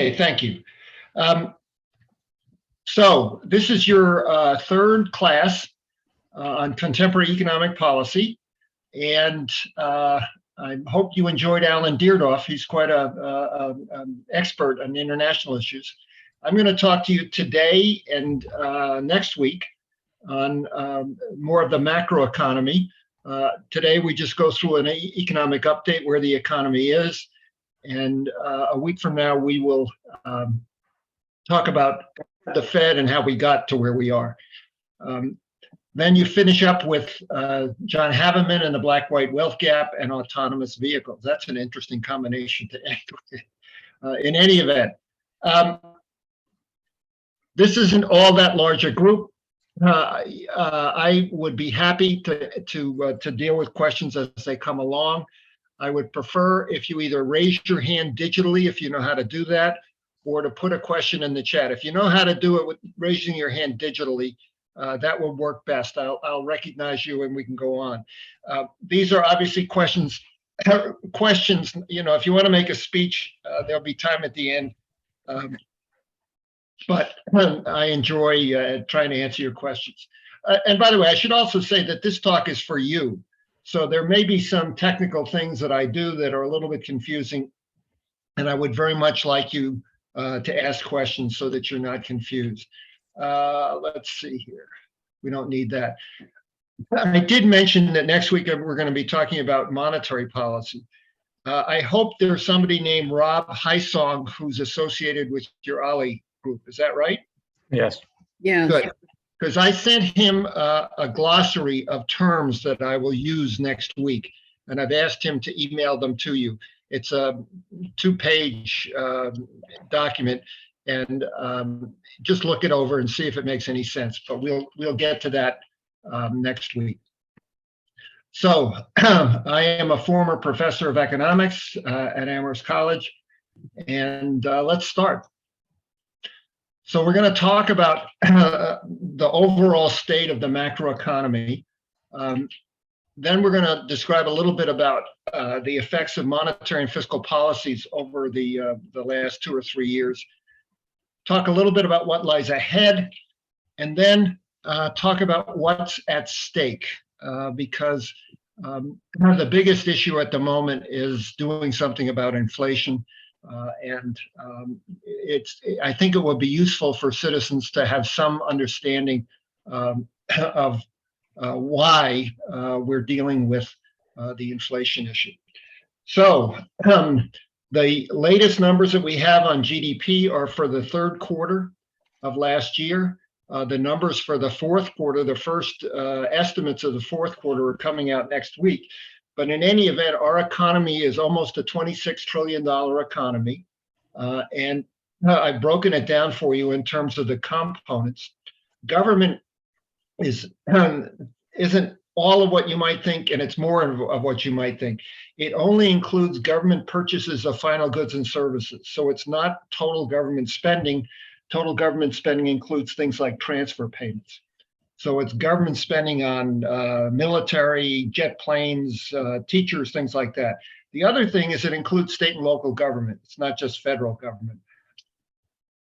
Okay, thank you. Um, so this is your third class on contemporary economic policy, and I hope you enjoyed Alan Deardoff. He's quite an expert on international issues. I'm going to talk to you today and next week on more of the macroeconomy. Today we just go through an economic update where the economy is, and a week from now we will talk about the Fed and how we got to where we are. Then you finish up with John Havemann and the black-white wealth gap and autonomous vehicles. That's an interesting combination to end with. In any event, this isn't all that large a group. I would be happy to deal with questions as they come along. I would prefer if you either raise your hand digitally, if you know how to do that, or to put a question in the chat. If you know how to do it with raising your hand digitally, that will work best. I'll recognize you and we can go on. These are obviously questions. You know, if you want to make a speech, there'll be time at the end. But I enjoy trying to answer your questions. And by the way, I should also say that this talk is for you. So there may be some technical things that I do that are a little bit confusing, and I would very much like you to ask questions so that you're not confused. Let's see here. We don't need that. I did mention that next week we're going to be talking about monetary policy. I hope there's somebody named Rob Heisong who's associated with your OLLI group. Is that right? Yes. Yeah. Good. Because I sent him a glossary of terms that I will use next week, and I've asked him to email them to you. It's a 2-page document, and just look it over and see if it makes any sense. But we'll get to that next week. So I am a former professor of economics at Amherst College, and let's start. So we're going to talk about the overall state of the macroeconomy. Then we're going to describe a little bit about the effects of monetary and fiscal policies over the last 2 or 3 years. Talk a little bit about what lies ahead, and then talk about what's at stake, because the biggest issue at the moment is doing something about inflation. I think it would be useful for citizens to have some understanding of why we're dealing with the inflation issue. So the latest numbers that we have on GDP are for the third quarter of last year. The numbers for the fourth quarter, the first estimates of the fourth quarter are coming out next week. But in any event, our economy is almost a $26 trillion economy. And I've broken it down for you in terms of the components. Government isn't all of what you might think, and it's more of what you might think. It only includes government purchases of final goods and services. So it's not total government spending. Total government spending includes things like transfer payments. So it's government spending on military, jet planes, teachers, things like that. The other thing is it includes state and local government. It's not just federal government.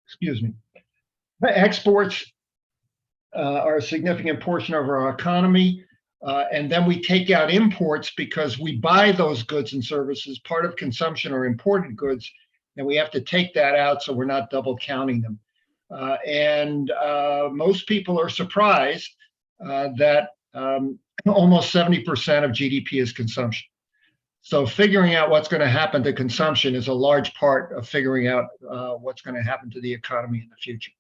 Excuse me. Exports are a significant portion of our economy. And then we take out imports because we buy those goods and services. Part of consumption are imported goods, and we have to take that out so we're not double counting them. Most people are surprised that almost 70% of GDP is consumption. So figuring out what's going to happen to consumption is a large part of figuring out what's going to happen to the economy in the future.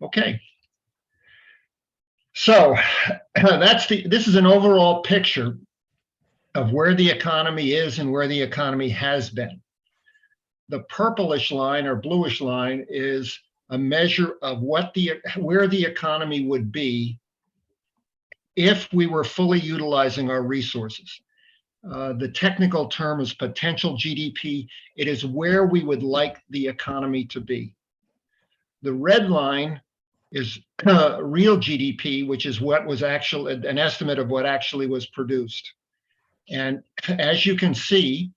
Okay. So this is an overall picture of where the economy is and where the economy has been. The purplish line or bluish line is a measure of where the economy would be if we were fully utilizing our resources. The technical term is potential GDP. It is where we would like the economy to be. The red line is real GDP, which is what was actually an estimate of what actually was produced. And as you can see,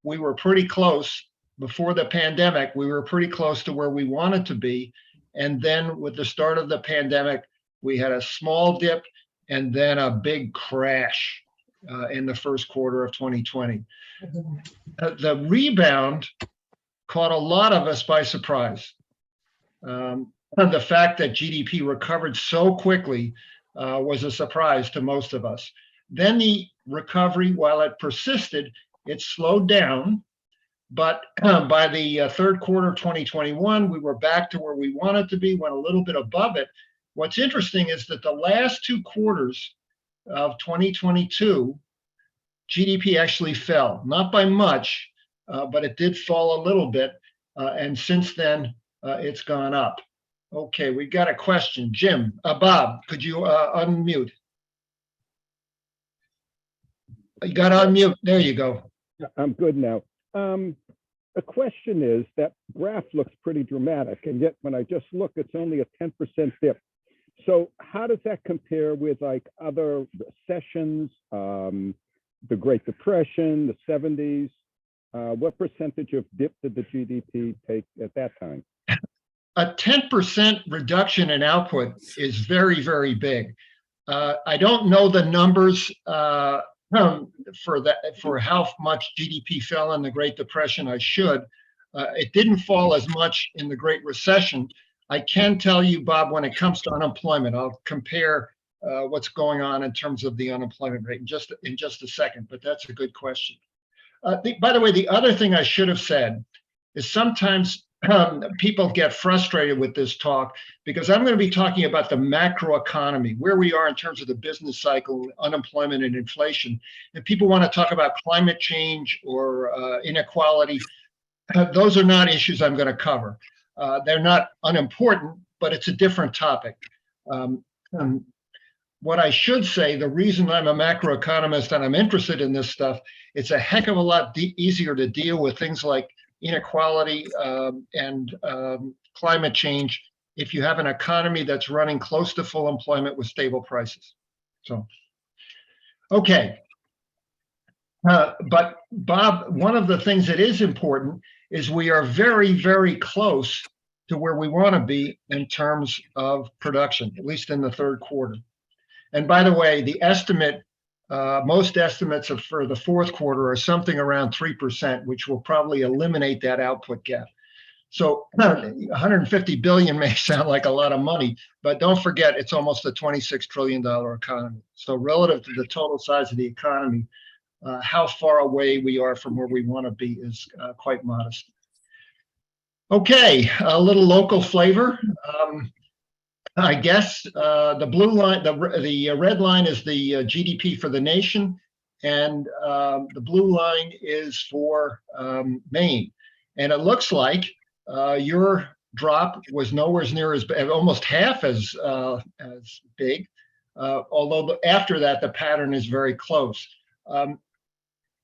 we were pretty close before the pandemic, we were pretty close to where we wanted to be. And then with the start of the pandemic, we had a small dip and then a big crash in the first quarter of 2020. The rebound caught a lot of us by surprise. The fact that GDP recovered so quickly was a surprise to most of us. Then the recovery, while it persisted, it slowed down. But by the third quarter of 2021, we were back to where we wanted to be, went a little bit above it. What's interesting is that the last two quarters of 2022, GDP actually fell, not by much, but it did fall a little bit. And since then, it's gone up. Okay, we got a question. Bob, could you unmute? You got to unmute. There you go. I'm good now. The question is, that graph looks pretty dramatic, and yet when I just look, it's only a 10% dip. So how does that compare with like other recessions, the Great Depression, the 70s? What percentage of dip did the GDP take at that time? A 10% reduction in output is very, very big. I don't know the numbers for how much GDP fell in the Great Depression. I should. It didn't fall as much in the Great Recession. I can tell you, Bob, when it comes to unemployment, I'll compare what's going on in terms of the unemployment rate in just a second, but that's a good question. By the way, the other thing I should have said is sometimes people get frustrated with this talk because I'm going to be talking about the macro economy, where we are in terms of the business cycle, unemployment and inflation. And people want to talk about climate change or inequality. Those are not issues I'm going to cover. They're not unimportant, but it's a different topic. What I should say, the reason I'm a macroeconomist and I'm interested in this stuff, it's a heck of a lot easier to deal with things like inequality and climate change if you have an economy that's running close to full employment with stable prices. So, okay. But Bob, one of the things that is important is we are very, very close to where we want to be in terms of production, at least in the third quarter. And by the way, the estimate, most estimates for the fourth quarter are something around 3%, which will probably eliminate that output gap. So 150 billion may sound like a lot of money, but don't forget, it's almost a $26 trillion economy. So relative to the total size of the economy, how far away we are from where we want to be is quite modest. Okay, a little local flavor. I guess the blue line, the red line is the GDP for the nation, and the blue line is for Maine. And it looks like your drop was nowhere near as almost half as big, although after that the pattern is very close.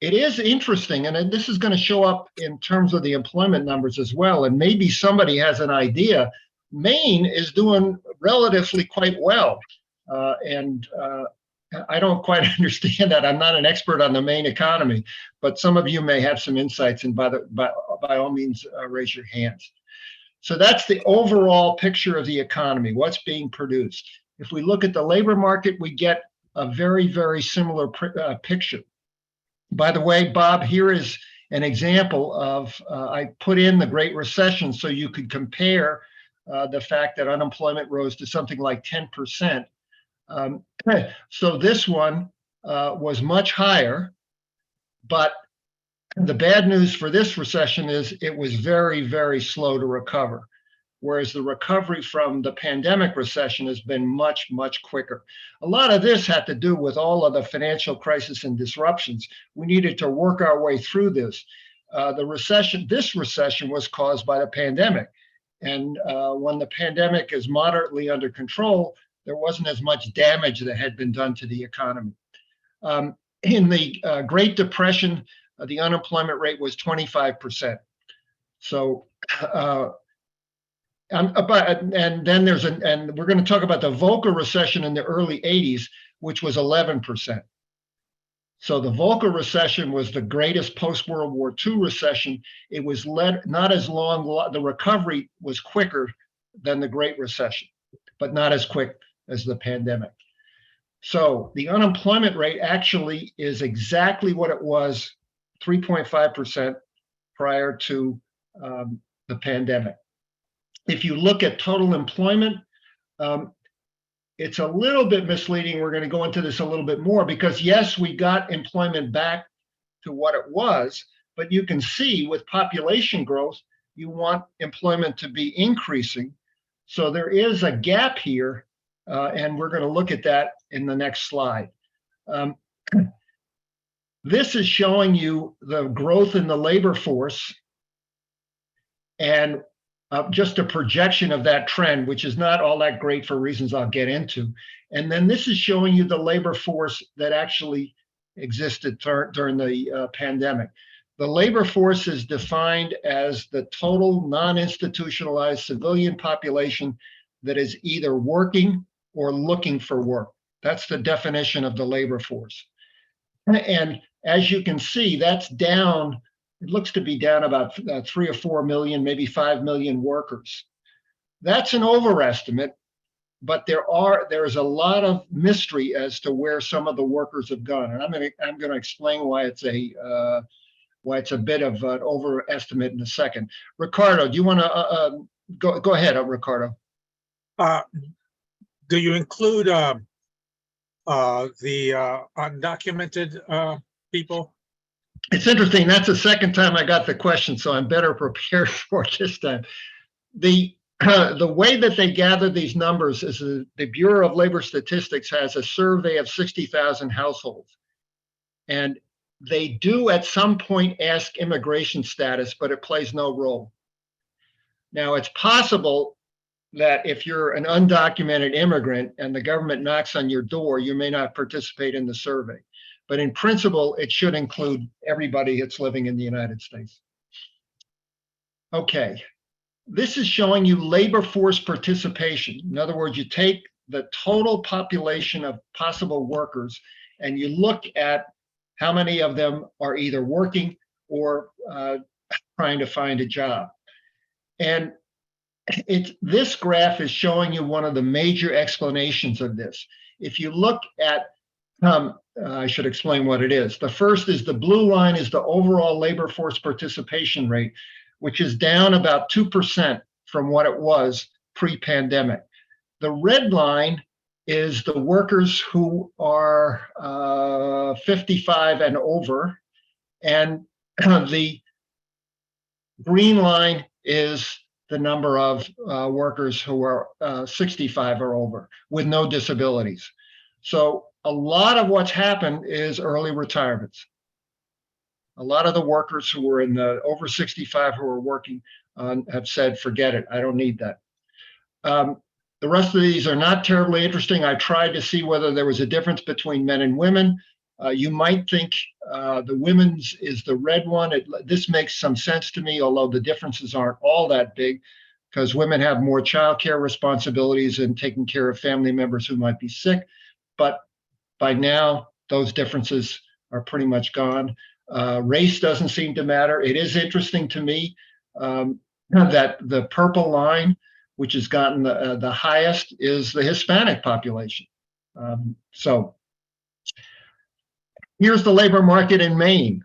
It is interesting, and this is going to show up in terms of the employment numbers as well. And maybe somebody has an idea. Maine is doing relatively quite well. And I don't quite understand that. I'm not an expert on the Maine economy, but some of you may have some insights, and by all means, raise your hands. So that's the overall picture of the economy, what's being produced. If we look at the labor market, we get a very, very similar picture. By the way, Bob, here is an example of, I put in the Great Recession so you could compare the fact that unemployment rose to something like 10%. So this one was much higher, but the bad news for this recession is it was very, very slow to recover, whereas the recovery from the pandemic recession has been much, much quicker. A lot of this had to do with all of the financial crisis and disruptions. We needed to work our way through this. This recession was caused by the pandemic. And when the pandemic is moderately under control, there wasn't as much damage that had been done to the economy. In the Great Depression, the unemployment rate was 25%. So, and then and we're going to talk about the Volcker recession in the early 80s, which was 11%. So the Volcker recession was the greatest post-World War II recession. It was not as long, the recovery was quicker than the Great Recession, but not as quick as the pandemic. So the unemployment rate actually is exactly what it was, 3.5% prior to the pandemic. If you look at total employment, it's a little bit misleading. We're going to go into this a little bit more because yes, we got employment back to what it was, but you can see with population growth, you want employment to be increasing. So there is a gap here, and we're going to look at that in the next slide. This is showing you the growth in the labor force and just a projection of that trend, which is not all that great for reasons I'll get into. And then this is showing you the labor force that actually existed during the pandemic. The labor force is defined as the total non-institutionalized civilian population that is either working or looking for work. That's the definition of the labor force. And as you can see, that's down. It looks to be down about 3 or 4 million, maybe 5 million workers. That's an overestimate, but there's a lot of mystery as to where some of the workers have gone, and I'm going to explain why it's a bit of an overestimate in a second. Ricardo, do you want to go ahead, Ricardo? Do you include the undocumented people? It's interesting. That's the second time I got the question, so I'm better prepared for it this time. The way that they gather these numbers is the Bureau of Labor Statistics has a survey of 60,000 households. And they do at some point ask immigration status, but it plays no role. Now, it's possible that if you're an undocumented immigrant and the government knocks on your door, you may not participate in the survey. But in principle, it should include everybody that's living in the United States. Okay, this is showing you labor force participation. In other words, you take the total population of possible workers and you look at how many of them are either working or trying to find a job. And this graph is showing you one of the major explanations of this. If you look at I should explain what it is. The first is the blue line is the overall labor force participation rate, which is down about 2% from what it was pre-pandemic. The red line is the workers who are 55 and over, and the green line is the number of workers who are 65 or over with no disabilities. So a lot of what's happened is early retirements. A lot of the workers who were in the over 65 who are working have said, forget it, I don't need that. The rest of these are not terribly interesting. I tried to see whether there was a difference between men and women. You might think the women's is the red one. This makes some sense to me, although the differences aren't all that big because women have more childcare responsibilities and taking care of family members who might be sick. But by now, those differences are pretty much gone. Race doesn't seem to matter. It is interesting to me that the purple line, which has gotten the highest, is the Hispanic population. So here's the labor market in Maine.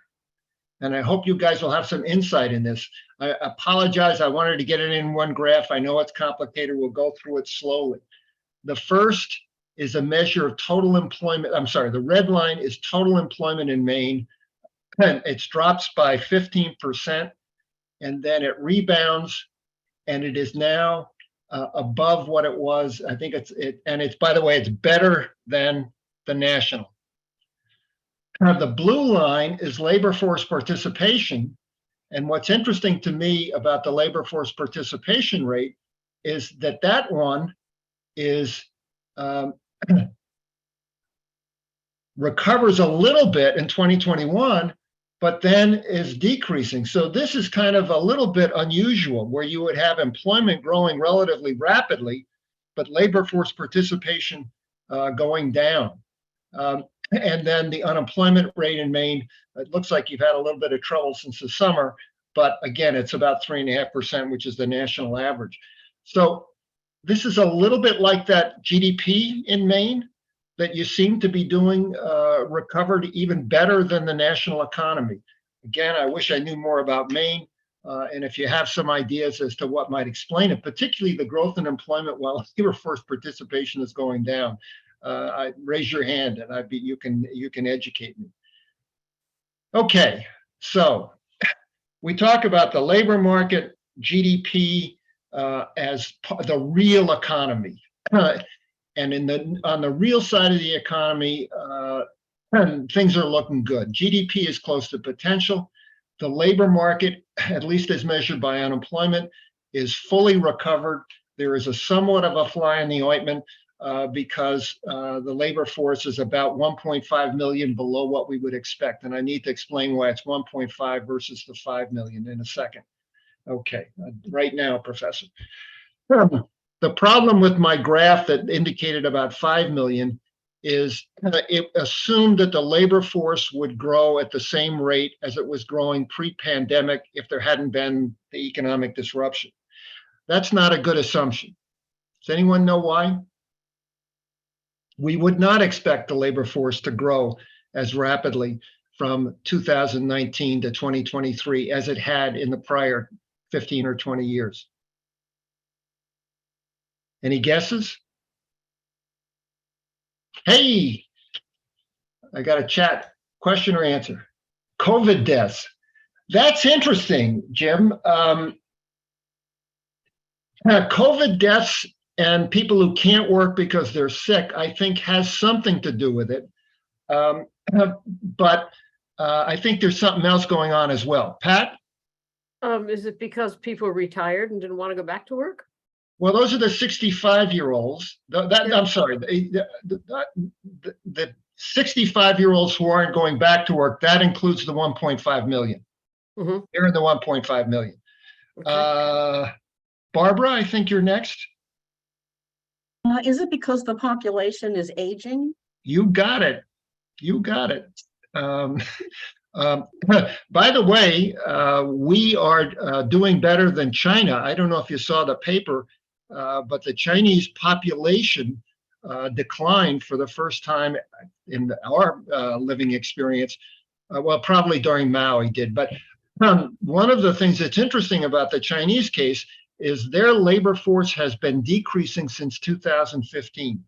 And I hope you guys will have some insight in this. I apologize. I wanted to get it in one graph. I know it's complicated. We'll go through it slowly. The first is a measure of total employment. I'm sorry, the red line is total employment in Maine. It drops by 15%, and then it rebounds, and it is now above what it was. I think it's by the way, it's better than the national. The blue line is labor force participation. And what's interesting to me about the labor force participation rate is that that one is recovers a little bit in 2021, but then is decreasing. So this is kind of a little bit unusual where you would have employment growing relatively rapidly, but labor force participation going down. And then the unemployment rate in Maine, it looks like you've had a little bit of trouble since the summer, but again, it's about 3.5%, which is the national average. So this is a little bit like that GDP in Maine that you seem to be doing recovered even better than the national economy. Again, I wish I knew more about Maine. And if you have some ideas as to what might explain it, particularly the growth in employment while labor force participation is going down, raise your hand and you can educate me. Okay, so we talk about the labor market, GDP as the real economy, and on the real side of the economy, things are looking good. GDP is close to potential. The labor market, at least as measured by unemployment, is fully recovered. There is a somewhat of a fly in the ointment because the labor force is about 1.5 million below what we would expect. And I need to explain why it's 1.5 versus the 5 million in a second. Okay, right now, Professor. The problem with my graph that indicated about 5 million is it assumed that the labor force would grow at the same rate as it was growing pre-pandemic if there hadn't been the economic disruption. That's not a good assumption. Does anyone know why? We would not expect the labor force to grow as rapidly from 2019 to 2023 as it had in the prior 15 or 20 years. Any guesses? Hey, I got a chat. Question or answer? COVID deaths. That's interesting, Jim. COVID deaths and people who can't work because they're sick, I think has something to do with it. But I think there's something else going on as well. Pat? Is it because people retired and didn't want to go back to work? Well, those are the 65-year-olds. I'm sorry, the 65-year-olds who aren't going back to work, that includes the 1.5 million. Mhm. They're in the 1.5 million. Okay. Barbara, I think you're next. Is it because the population is aging? You got it. You got it. By the way, we are doing better than China. I don't know if you saw the paper, but the Chinese population declined for the first time in our living experience. Well, probably during Mao he did. But one of the things that's interesting about the Chinese case is their labor force has been decreasing since 2015,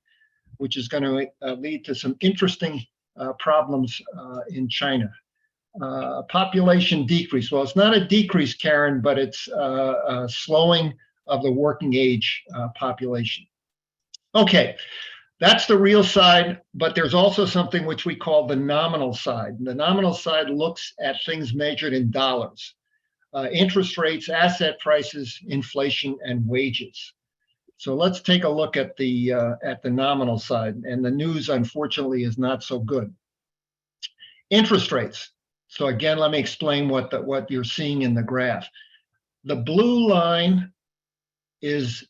which is going to lead to some interesting problems in China. Population decrease. Well, it's not a decrease, Karen, but it's a slowing of the working age population. Okay, that's the real side, but there's also something which we call the nominal side. The nominal side looks at things measured in dollars. Interest rates, asset prices, inflation, and wages. So let's take a look at the nominal side, and the news, unfortunately, is not so good. Interest rates. So again, let me explain what you're seeing in the graph. The blue line is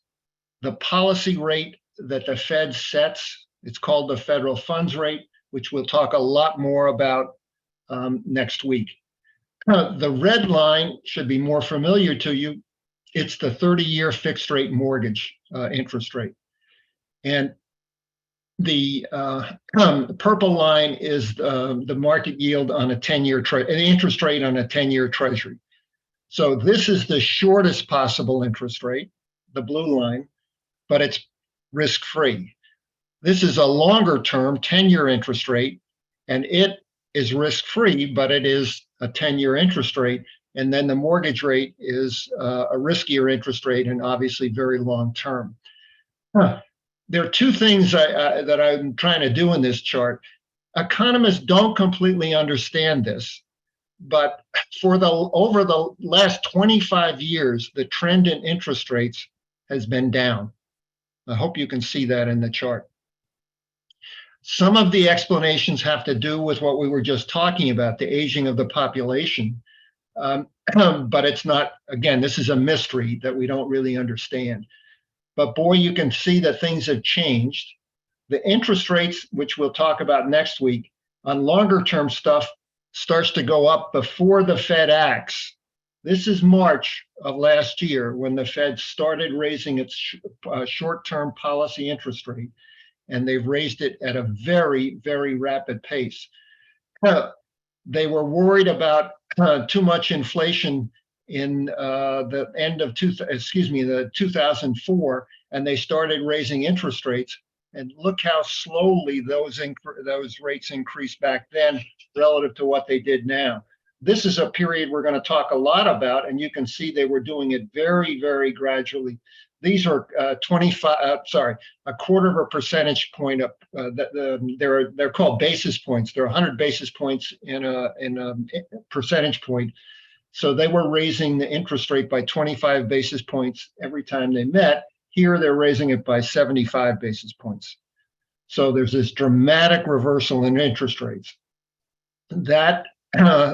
the policy rate that the Fed sets. It's called the federal funds rate, which we'll talk a lot more about next week. The red line should be more familiar to you. It's the 30-year fixed rate mortgage interest rate. And the purple line is the market yield on a 10-year interest rate on a 10-year treasury. So this is the shortest possible interest rate, the blue line, but it's risk-free. This is a longer term 10-year interest rate, and it is risk-free, but it is a 10-year interest rate. And then the mortgage rate is a riskier interest rate and obviously very long term. There are two things that I'm trying to do in this chart. Economists don't completely understand this, but over the last 25 years, the trend in interest rates has been down. I hope you can see that in the chart. Some of the explanations have to do with what we were just talking about, the aging of the population. But it's not, again, this is a mystery that we don't really understand. But boy, you can see that things have changed. The interest rates, which we'll talk about next week, on longer term stuff starts to go up before the Fed acts. This is March of last year when the Fed started raising its short-term policy interest rate, and they've raised it at a very, very rapid pace. They were worried about too much inflation in the end of the 2004, and they started raising interest rates. And look how slowly those rates increased back then relative to what they did now. This is a period we're going to talk a lot about, and you can see they were doing it very, very gradually. These are a quarter of a percentage point up. They're called basis points. They're 100 basis points in a percentage point. So they were raising the interest rate by 25 basis points every time they met. Here, they're raising it by 75 basis points. So there's this dramatic reversal in interest rates. That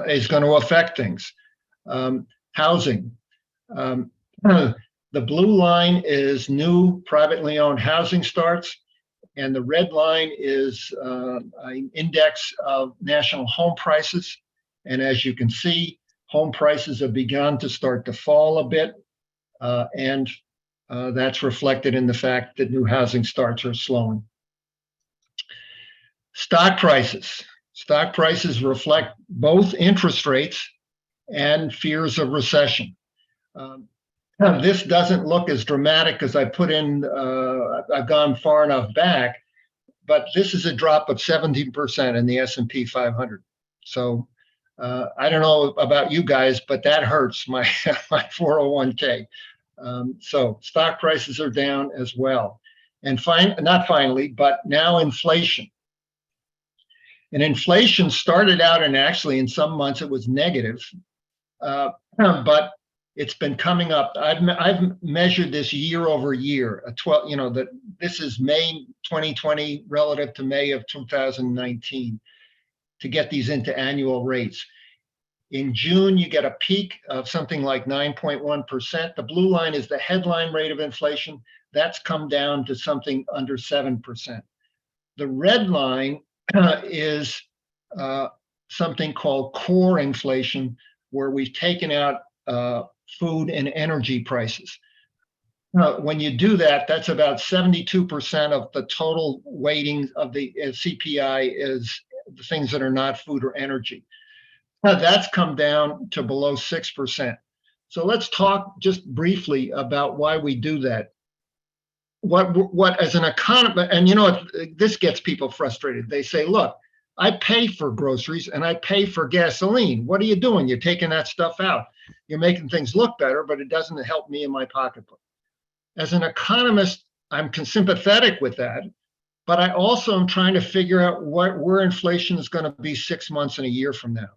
is going to affect things. Housing. The blue line is new privately owned housing starts, and the red line is an index of national home prices. And as you can see, home prices have begun to start to fall a bit, and that's reflected in the fact that new housing starts are slowing. Stock prices. Stock prices reflect both interest rates and fears of recession. This doesn't look as dramatic as I put in, I've gone far enough back, but this is a drop of 17% in the S&P 500. So I don't know about you guys, but that hurts my 401k. So stock prices are down as well. And not finally, but now inflation. And inflation started out, and actually in some months it was negative, but it's been coming up. I've measured this year over year. This is May 2020 relative to May of 2019 to get these into annual rates. In June, you get a peak of something like 9.1%. The blue line is the headline rate of inflation. That's come down to something under 7%. The red line is something called core inflation, where we've taken out food and energy prices. When you do that, that's about 72% of the total weighting of the CPI is the things that are not food or energy. That's come down to below 6%. So let's talk just briefly about why we do that. What as an economist, and this gets people frustrated. They say, look, I pay for groceries and I pay for gasoline. What are you doing? You're taking that stuff out. You're making things look better, but it doesn't help me in my pocketbook. As an economist, I'm sympathetic with that, but I also am trying to figure out where inflation is going to be 6 months and a year from now.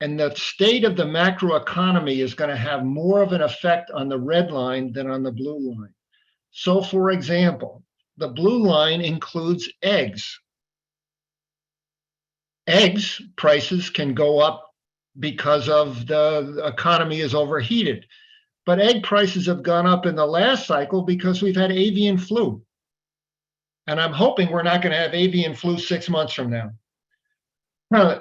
And the state of the macroeconomy is going to have more of an effect on the red line than on the blue line. So, for example, the blue line includes eggs. Eggs prices can go up because of the economy is overheated. But egg prices have gone up in the last cycle because we've had avian flu. And I'm hoping we're not going to have avian flu 6 months from now.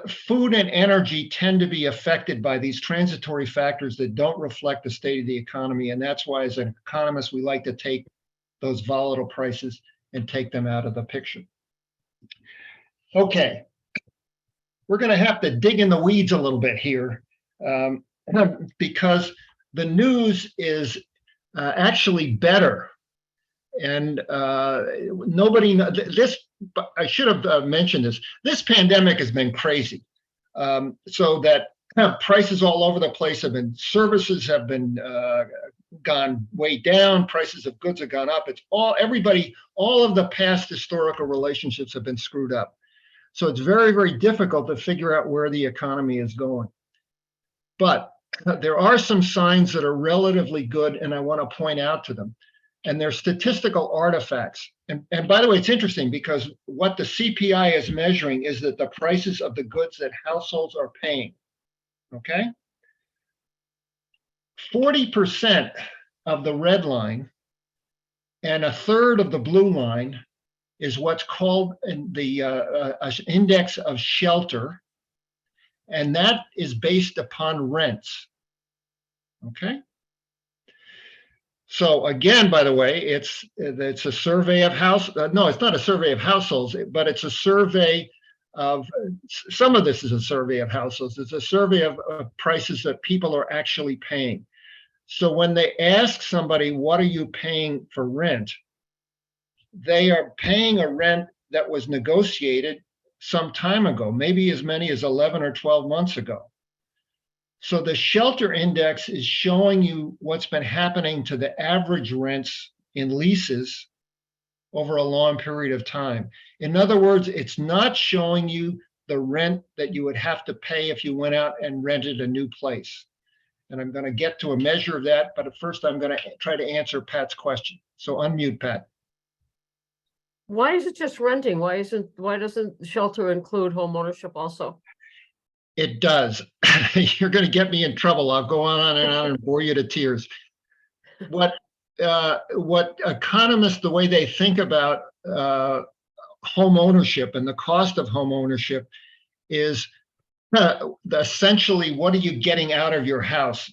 Food and energy tend to be affected by these transitory factors that don't reflect the state of the economy. And that's why, as an economist, we like to take those volatile prices and take them out of the picture. Okay, we're going to have to dig in the weeds a little bit here because the news is actually better. And I should have mentioned this. This pandemic has been crazy. So that prices all over the place services have been gone way down. Prices of goods have gone up. It's all of the past historical relationships have been screwed up. So it's very, very difficult to figure out where the economy is going. But there are some signs that are relatively good, and I want to point out to them. And they're statistical artifacts. And by the way, it's interesting because what the CPI is measuring is that the prices of the goods that households are paying, okay? 40% of the red line and a third of the blue line is what's called the index of shelter, and that is based upon rents. Okay. So again, by the way, it's a survey of no, it's not a survey of households, but it's a survey of, some of this is a survey of households. It's a survey of prices that people are actually paying. So when they ask somebody, what are you paying for rent? They are paying a rent that was negotiated some time ago, maybe as many as 11 or 12 months ago. So the shelter index is showing you what's been happening to the average rents in leases over a long period of time. In other words, it's not showing you the rent that you would have to pay if you went out and rented a new place. And I'm going to get to a measure of that, but at first I'm going to try to answer Pat's question. So unmute, Pat. Why is it just renting? Why doesn't shelter include home ownership also? It does. You're going to get me in trouble. I'll go on and on and bore you to tears. What economists, the way they think about home ownership and the cost of home ownership is essentially, what are you getting out of your house?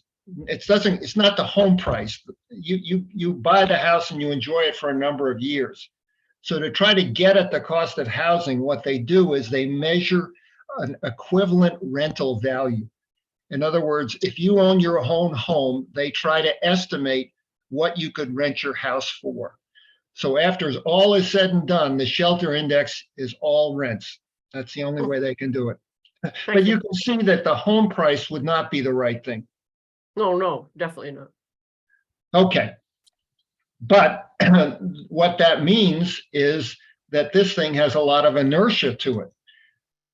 It's not the home price. You buy the house and you enjoy it for a number of years. So to try to get at the cost of housing, what they do is they measure an equivalent rental value. In other words, if you own your own home, they try to estimate what you could rent your house for. So after all is said and done, the shelter index is all rents. That's the only way they can do it. But you can see that the home price would not be the right thing. No, definitely not. Okay. But what that means is that this thing has a lot of inertia to it.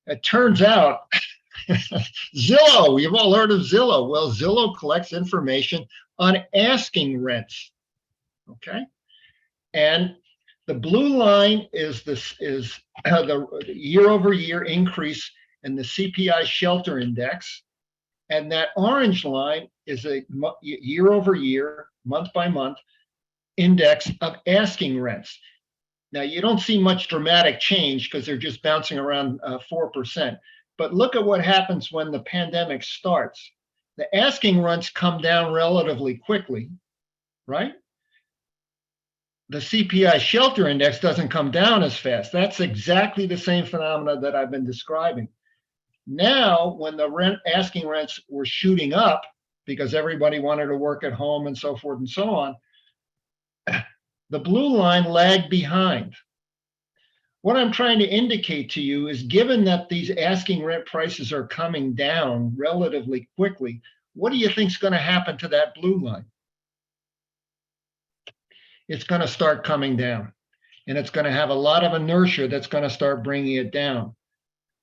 It turns out, Zillow, you've all heard of Zillow. Well, Zillow collects information on asking rents. Okay. And the blue line is the year-over-year increase in the CPI shelter index. And that orange line is a year-over-year, month-by-month index of asking rents. Now, you don't see much dramatic change because they're just bouncing around 4%. But look at what happens when the pandemic starts. The asking rents come down relatively quickly, right? The CPI shelter index doesn't come down as fast. That's exactly the same phenomena that I've been describing. Now, when the asking rents were shooting up because everybody wanted to work at home and so forth and so on, the blue line lagged behind. What I'm trying to indicate to you is, given that these asking rent prices are coming down relatively quickly, what do you think is going to happen to that blue line? It's going to start coming down, and it's going to have a lot of inertia that's going to start bringing it down.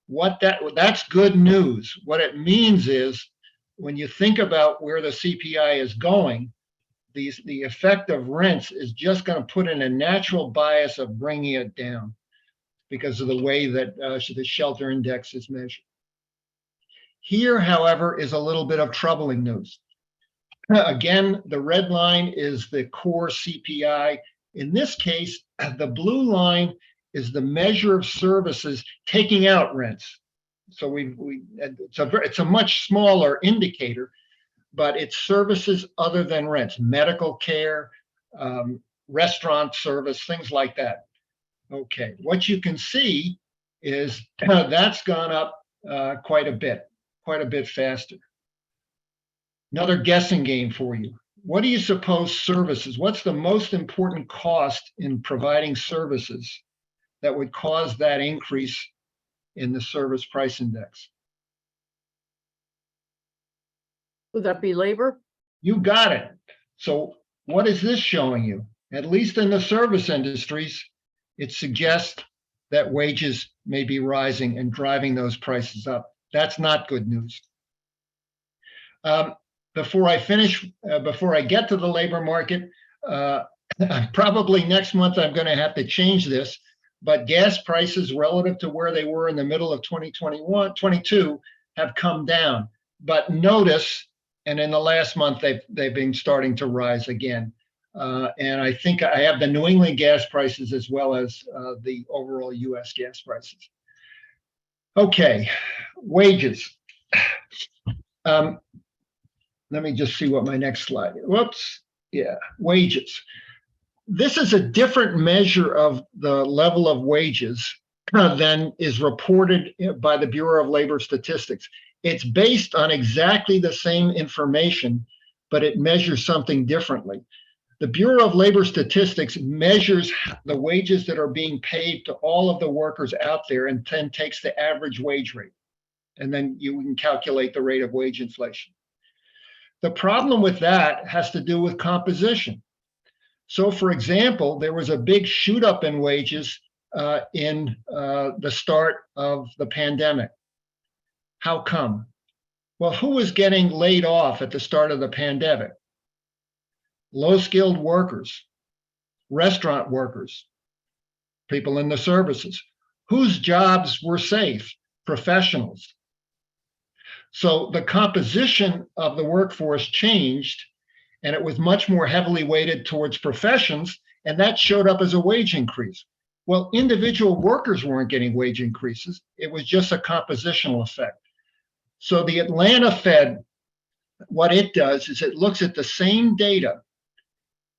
That's good news. What it means is, when you think about where the CPI is going, the effect of rents is just going to put in a natural bias of bringing it down because of the way that the shelter index is measured. Here, however, is a little bit of troubling news. Again, the red line is the core CPI. In this case, the blue line is the measure of services taking out rents. So it's a much smaller indicator, but it's services other than rents, medical care, restaurant service, things like that. Okay, what you can see is that's gone up quite a bit faster. Another guessing game for you. What do you suppose services, what's the most important cost in providing services that would cause that increase in the service price index? Would that be labor? You got it. So what is this showing you? At least in the service industries, it suggests that wages may be rising and driving those prices up. That's not good news. Before I get to the labor market, probably next month I'm going to have to change this, but gas prices relative to where they were in the middle of 2022 have come down. But notice, and in the last month, they've been starting to rise again. And I think I have the New England gas prices as well as the overall US gas prices. Okay, wages. Let me just see what my next slide is. Whoops. Yeah, wages. This is a different measure of the level of wages than is reported by the Bureau of Labor Statistics. It's based on exactly the same information, but it measures something differently. The Bureau of Labor Statistics measures the wages that are being paid to all of the workers out there and then takes the average wage rate. And then you can calculate the rate of wage inflation. The problem with that has to do with composition. So, for example, there was a big shoot up in wages in the start of the pandemic. How come? Well, who was getting laid off at the start of the pandemic? Low-skilled workers, restaurant workers, people in the services. Whose jobs were safe? Professionals. So the composition of the workforce changed, and it was much more heavily weighted towards professions, and that showed up as a wage increase. Well, individual workers weren't getting wage increases. It was just a compositional effect. So the Atlanta Fed, what it does is it looks at the same data,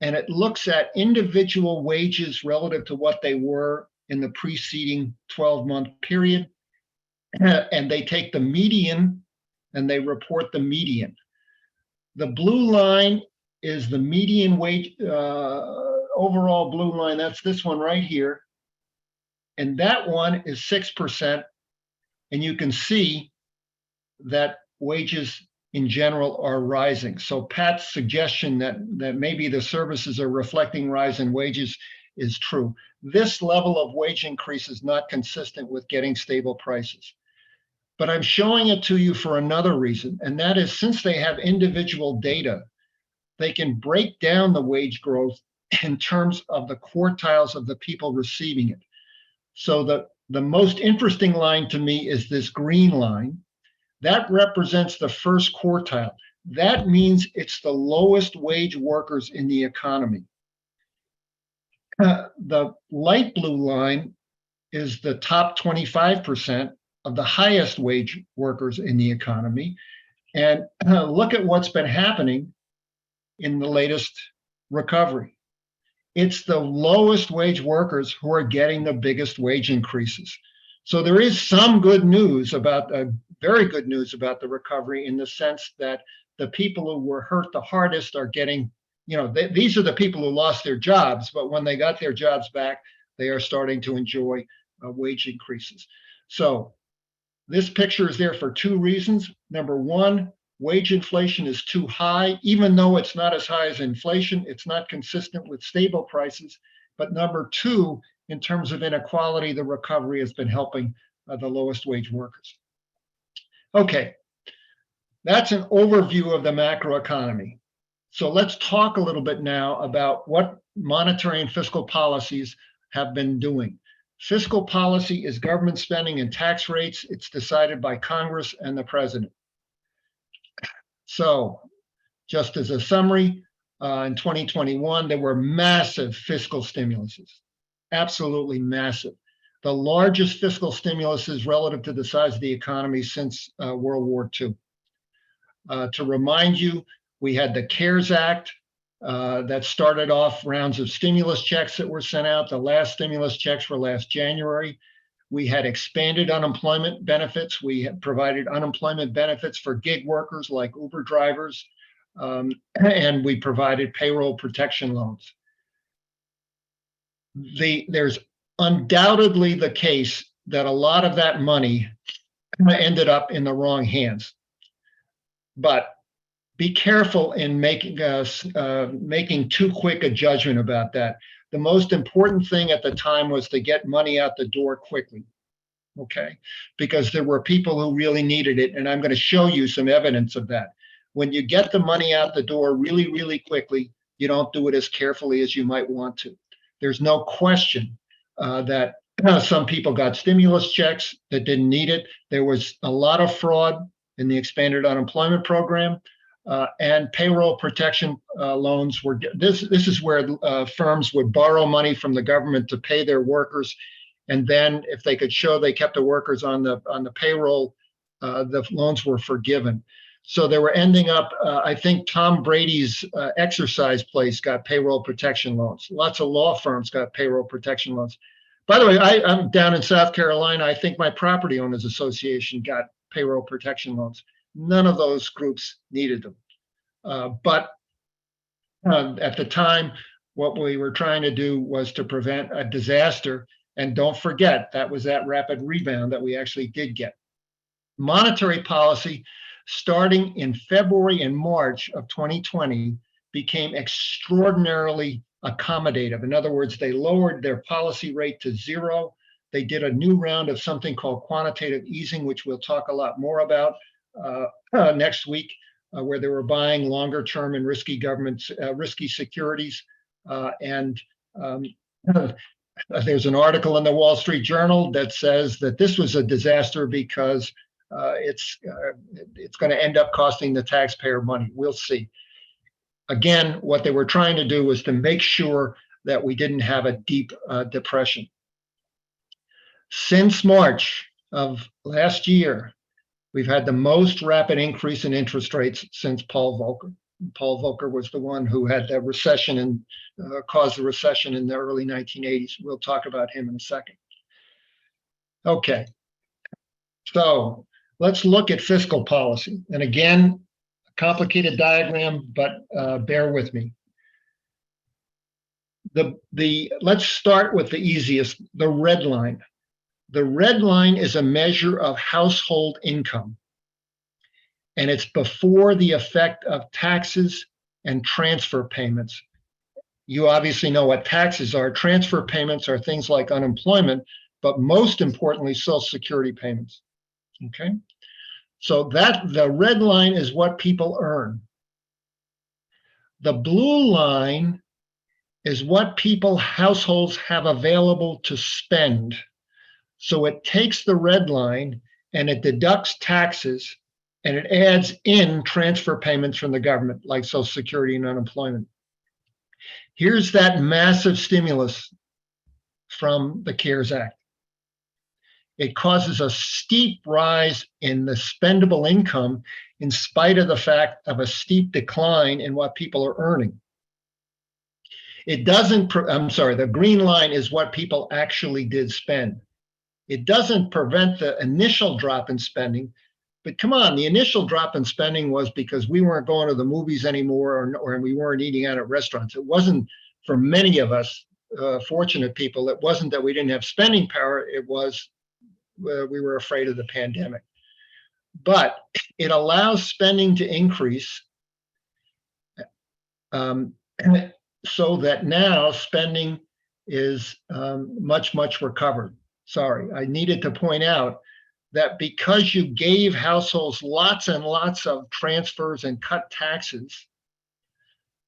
and it looks at individual wages relative to what they were in the preceding 12-month period, and they take the median and they report the median. The blue line is the median wage, overall blue line, that's this one right here. And that one is 6%. And you can see that wages in general are rising. So Pat's suggestion that maybe the services are reflecting rise in wages is true. This level of wage increase is not consistent with getting stable prices. But I'm showing it to you for another reason, and that is since they have individual data, they can break down the wage growth in terms of the quartiles of the people receiving it. So the most interesting line to me is this green line. That represents the first quartile. That means it's the lowest wage workers in the economy. The light blue line is the top 25% of the highest wage workers in the economy. And look at what's been happening in the latest recovery. It's the lowest wage workers who are getting the biggest wage increases. So there is some good news about, very good news about the recovery in the sense that the people who were hurt the hardest are getting, these are the people who lost their jobs, but when they got their jobs back, they are starting to enjoy wage increases. So this picture is there for two reasons. Number one, wage inflation is too high. Even though it's not as high as inflation, it's not consistent with stable prices. But number two, in terms of inequality, the recovery has been helping the lowest wage workers. Okay, that's an overview of the macroeconomy. So let's talk a little bit now about what monetary and fiscal policies have been doing. Fiscal policy is government spending and tax rates. It's decided by Congress and the president. So just as a summary, in 2021, there were massive fiscal stimuluses, absolutely massive. The largest fiscal stimuluses relative to the size of the economy since World War II. To remind you, we had the CARES Act that started off rounds of stimulus checks that were sent out. The last stimulus checks were last January. We had expanded unemployment benefits. We had provided unemployment benefits for gig workers like Uber drivers, and we provided payroll protection loans. There's undoubtedly the case that a lot of that money ended up in the wrong hands. But be careful in making too quick a judgment about that. The most important thing at the time was to get money out the door quickly, okay? Because there were people who really needed it, and I'm going to show you some evidence of that. When you get the money out the door really, really quickly, you don't do it as carefully as you might want to. There's no question that some people got stimulus checks that didn't need it. There was a lot of fraud in the expanded unemployment program. and payroll protection loans were, this is where firms would borrow money from the government to pay their workers. And then if they could show they kept the workers on the payroll, the loans were forgiven. So they were ending up, I think Tom Brady's exercise place got payroll protection loans. Lots of law firms got payroll protection loans. By the way, I'm down in South Carolina. I think my property owners association got payroll protection loans. None of those groups needed them. But at the time, what we were trying to do was to prevent a disaster. And don't forget, that was that rapid rebound that we actually did get. Monetary policy, starting in February and March of 2020, became extraordinarily accommodative. In other words, they lowered their policy rate to 0. They did a new round of something called quantitative easing, which we'll talk a lot more about next week, where they were buying longer term and risky risky securities. There's an article in the Wall Street Journal that says that this was a disaster because it's going to end up costing the taxpayer money. We'll see. Again, what they were trying to do was to make sure that we didn't have a deep depression. Since March of last year, we've had the most rapid increase in interest rates since Paul Volcker. Paul Volcker was the one who had that recession and caused the recession in the early 1980s. We'll talk about him in a second. Okay, so let's look at fiscal policy. And again, a complicated diagram, but bear with me. Let's start with the easiest, the red line. The red line is a measure of household income, and it's before the effect of taxes and transfer payments. You obviously know what taxes are. Transfer payments are things like unemployment, but most importantly, Social Security payments. Okay, so the red line is what people earn. The blue line is what households have available to spend. So it takes the red line and it deducts taxes and it adds in transfer payments from the government, like Social Security and unemployment. Here's that massive stimulus from the CARES Act. It causes a steep rise in the spendable income in spite of the fact of a steep decline in what people are earning. It doesn't, the green line is what people actually did spend. It doesn't prevent the initial drop in spending, but come on, the initial drop in spending was because we weren't going to the movies anymore or we weren't eating out at restaurants. It wasn't, for many of us, fortunate people, it wasn't that we didn't have spending power, it was we were afraid of the pandemic. But it allows spending to increase so that now spending is much, much recovered. Sorry, I needed to point out that because you gave households lots and lots of transfers and cut taxes,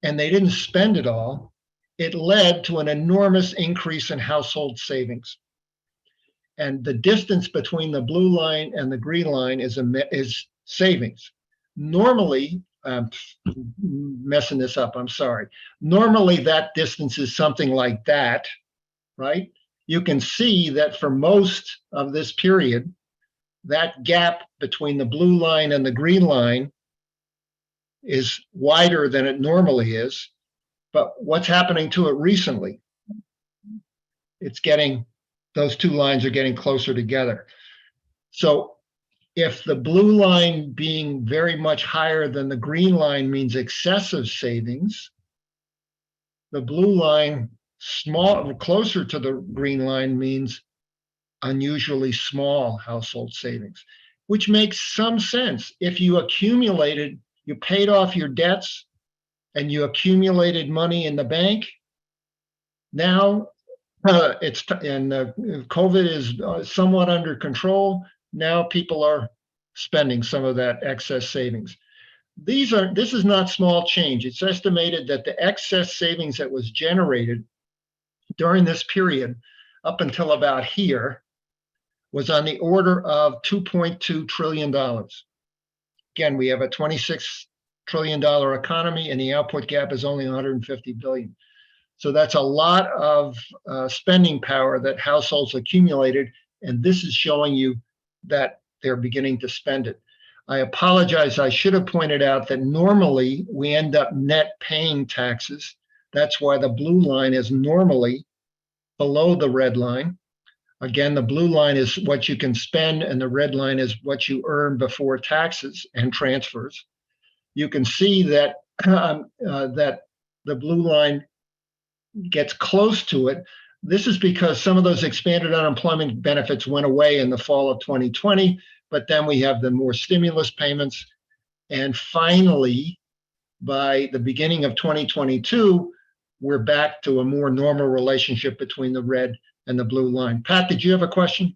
and they didn't spend it all, it led to an enormous increase in household savings. And the distance between the blue line and the green line is savings. Normally, I'm messing this up, I'm sorry. Normally that distance is something like that, right? You can see that for most of this period, that gap between the blue line and the green line is wider than it normally is. But what's happening to it recently? Those two lines are getting closer together. So if the blue line being very much higher than the green line means excessive savings, the blue line closer to the green line means unusually small household savings, which makes some sense. If you paid off your debts and you accumulated money in the bank, now COVID is somewhat under control. Now people are spending some of that excess savings. This is not small change. It's estimated that the excess savings that was generated during this period up until about here was on the order of $2.2 trillion. Again, we have a $26 trillion economy, and the output gap is only 150 billion. So that's a lot of spending power that households accumulated, and this is showing you that they're beginning to spend it. I apologize, I should have pointed out that normally we end up net paying taxes. That's why the blue line is normally below the red line. Again, the blue line is what you can spend, and the red line is what you earn before taxes and transfers. You can see that that the blue line gets close to it. This is because some of those expanded unemployment benefits went away in the fall of 2020, but then we have the more stimulus payments. And finally, by the beginning of 2022, we're back to a more normal relationship between the red and the blue line. Pat, did you have a question?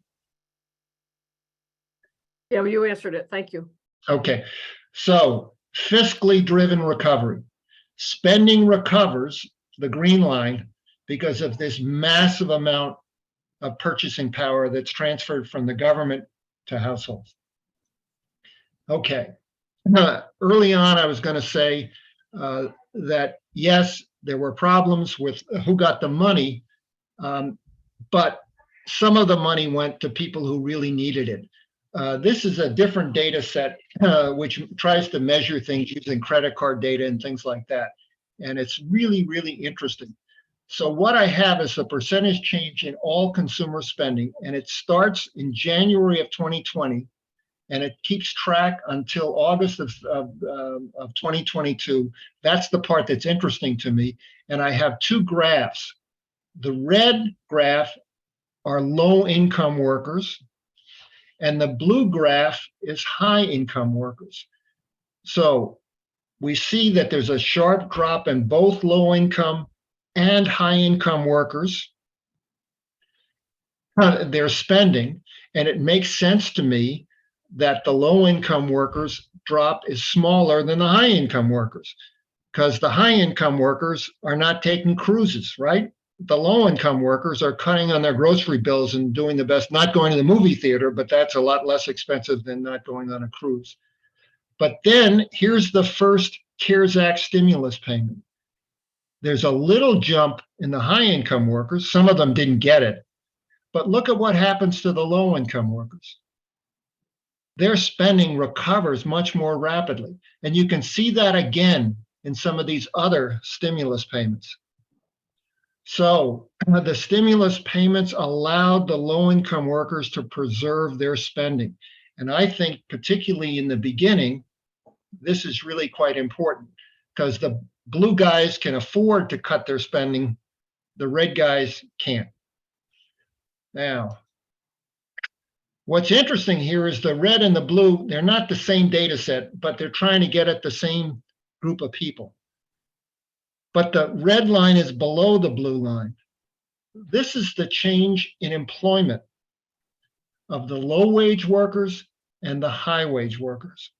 Yeah, well, you answered it. Thank you. Okay, so fiscally driven recovery. Spending recovers, the green line, because of this massive amount of purchasing power that's transferred from the government to households. Okay, early on I was going to say that yes, there were problems with who got the money, but some of the money went to people who really needed it. This is a different data set which tries to measure things using credit card data and things like that. And it's really, really interesting. So what I have is the percentage change in all consumer spending, and it starts in January of 2020, and it keeps track until August of 2022. That's the part that's interesting to me. And I have two graphs. The red graph are low-income workers, and the blue graph is high-income workers. So we see that there's a sharp drop in both low-income and high-income workers. Their spending, and it makes sense to me that the low-income workers drop is smaller than the high-income workers, because the high-income workers are not taking cruises, right? The low-income workers are cutting on their grocery bills and doing the best, not going to the movie theater, but that's a lot less expensive than not going on a cruise. But then here's the first CARES Act stimulus payment. There's a little jump in the high-income workers. Some of them didn't get it. But look at what happens to the low-income workers. Their spending recovers much more rapidly. And you can see that again in some of these other stimulus payments. So the stimulus payments allowed the low-income workers to preserve their spending. And I think particularly in the beginning, this is really quite important, because the blue guys can afford to cut their spending. The red guys can't. Now, what's interesting here is the red and the blue, they're not the same data set, but they're trying to get at the same group of people. But the red line is below the blue line. This is the change in employment of the low-wage workers and the high-wage workers.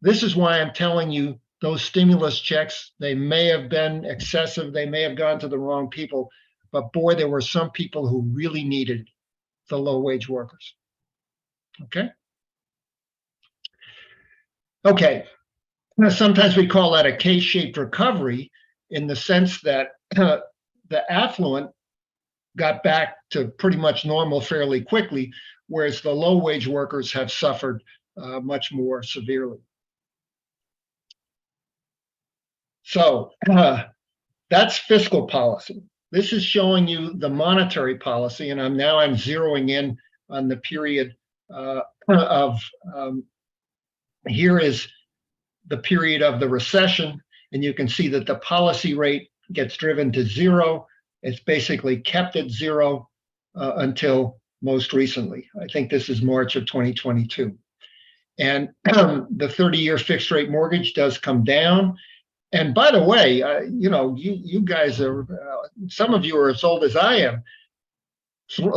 This is why I'm telling you those stimulus checks, they may have been excessive, they may have gone to the wrong people, but boy, there were some people who really needed the low-wage workers. Okay? Okay. Now, sometimes we call that a K-shaped recovery in the sense that the affluent got back to pretty much normal fairly quickly, whereas the low-wage workers have suffered much more severely. So that's fiscal policy. This is showing you the monetary policy, and I'm zeroing in on the period here is the period of the recession, and you can see that the policy rate gets driven to zero. It's basically kept at zero until most recently. I think this is March of 2022. And the 30-year fixed rate mortgage does come down. And by the way, you know, you guys are, some of you are as old as I am.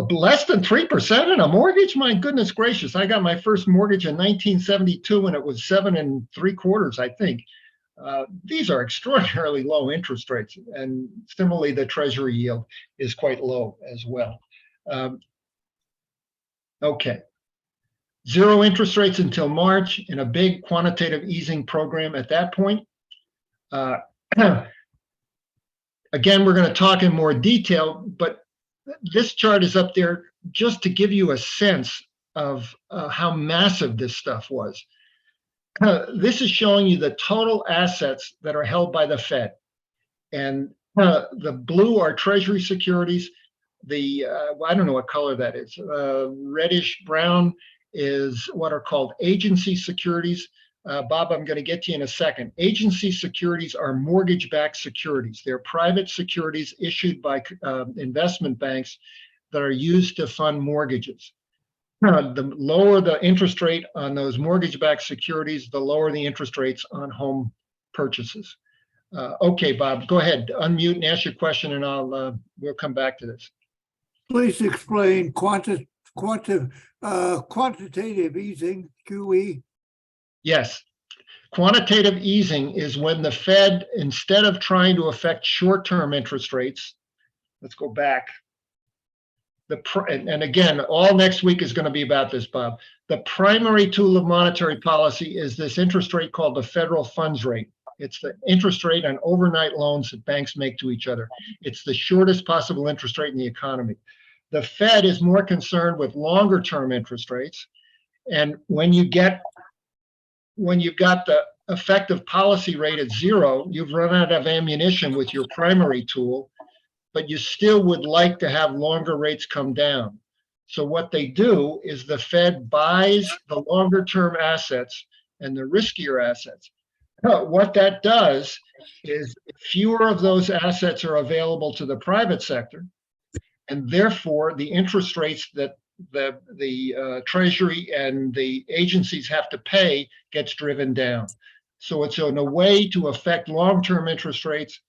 Less than 3% in a mortgage? My goodness gracious. I got my first mortgage in 1972 and it was 7 3/4, I think. These are extraordinarily low interest rates. And similarly, the treasury yield is quite low as well. Okay. Zero interest rates until March and a big quantitative easing program at that point. Again, we're going to talk in more detail, but this chart is up there just to give you a sense of how massive this stuff was. This is showing you the total assets that are held by the Fed. And the blue are Treasury securities. The, I don't know what color that is. Reddish brown is what are called agency securities. Bob, I'm going to get to you in a second. Agency securities are mortgage-backed securities. They're private securities issued by investment banks that are used to fund mortgages. The lower the interest rate on those mortgage-backed securities, the lower the interest rates on home purchases. Okay, Bob, go ahead, unmute and ask your question, and we'll come back to this. Please explain quantitative easing, QE. Yes. Quantitative easing is when the Fed, instead of trying to affect short-term interest rates, let's go back. And again, all next week is going to be about this, Bob. The primary tool of monetary policy is this interest rate called the federal funds rate. It's the interest rate on overnight loans that banks make to each other. It's the shortest possible interest rate in the economy. The Fed is more concerned with longer term interest rates. And when you've got the effective policy rate at zero, you've run out of ammunition with your primary tool, but you still would like to have longer rates come down. So what they do is the Fed buys the longer term assets and the riskier assets. What that does is fewer of those assets are available to the private sector, and therefore the interest rates that the Treasury and the agencies have to pay gets driven down. So it's in a way to affect long-term interest rates,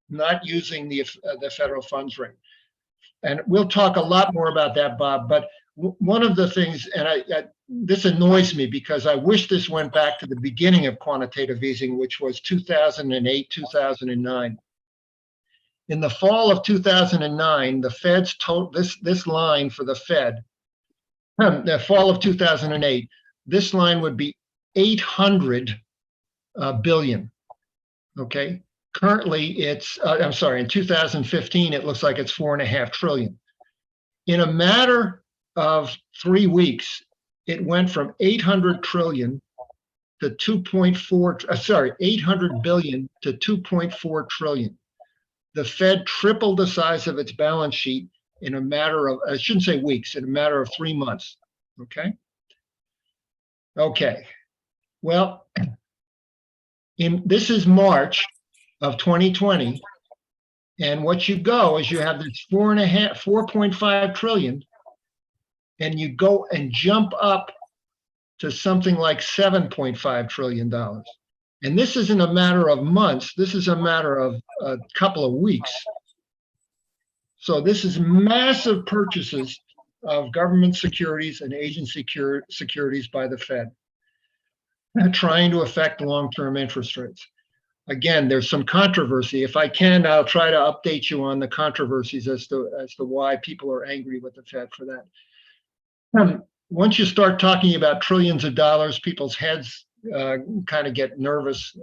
not using the federal funds rate. And we'll talk a lot more about that, Bob, but one of the things, and this annoys me because I wish this went back to the beginning of quantitative easing, which was 2008, 2009. In the fall of 2009, the Fed's total, this line for the Fed, the fall of 2008, this line would be 800 billion, okay? Currently it's, I'm sorry, in 2015, it looks like it's 4.5 trillion. In a matter of 3 weeks, it went from 800 trillion to 2.4, 800 billion to 2.4 trillion. The Fed tripled the size of its balance sheet in a matter of, I shouldn't say weeks, in a matter of 3 months, okay? Okay, well, this is March of 2020, and what you go is you have this 4.5 trillion, and you go and jump up to something like $7.5 trillion. And this isn't a matter of months, this is a matter of a couple of weeks. So this is massive purchases of government securities and agency securities by the Fed, trying to affect long-term interest rates. Again, there's some controversy. If I can, I'll try to update you on the controversies as to why people are angry with the Fed for that. Once you start talking about trillions of dollars, people's heads kind of get nervous.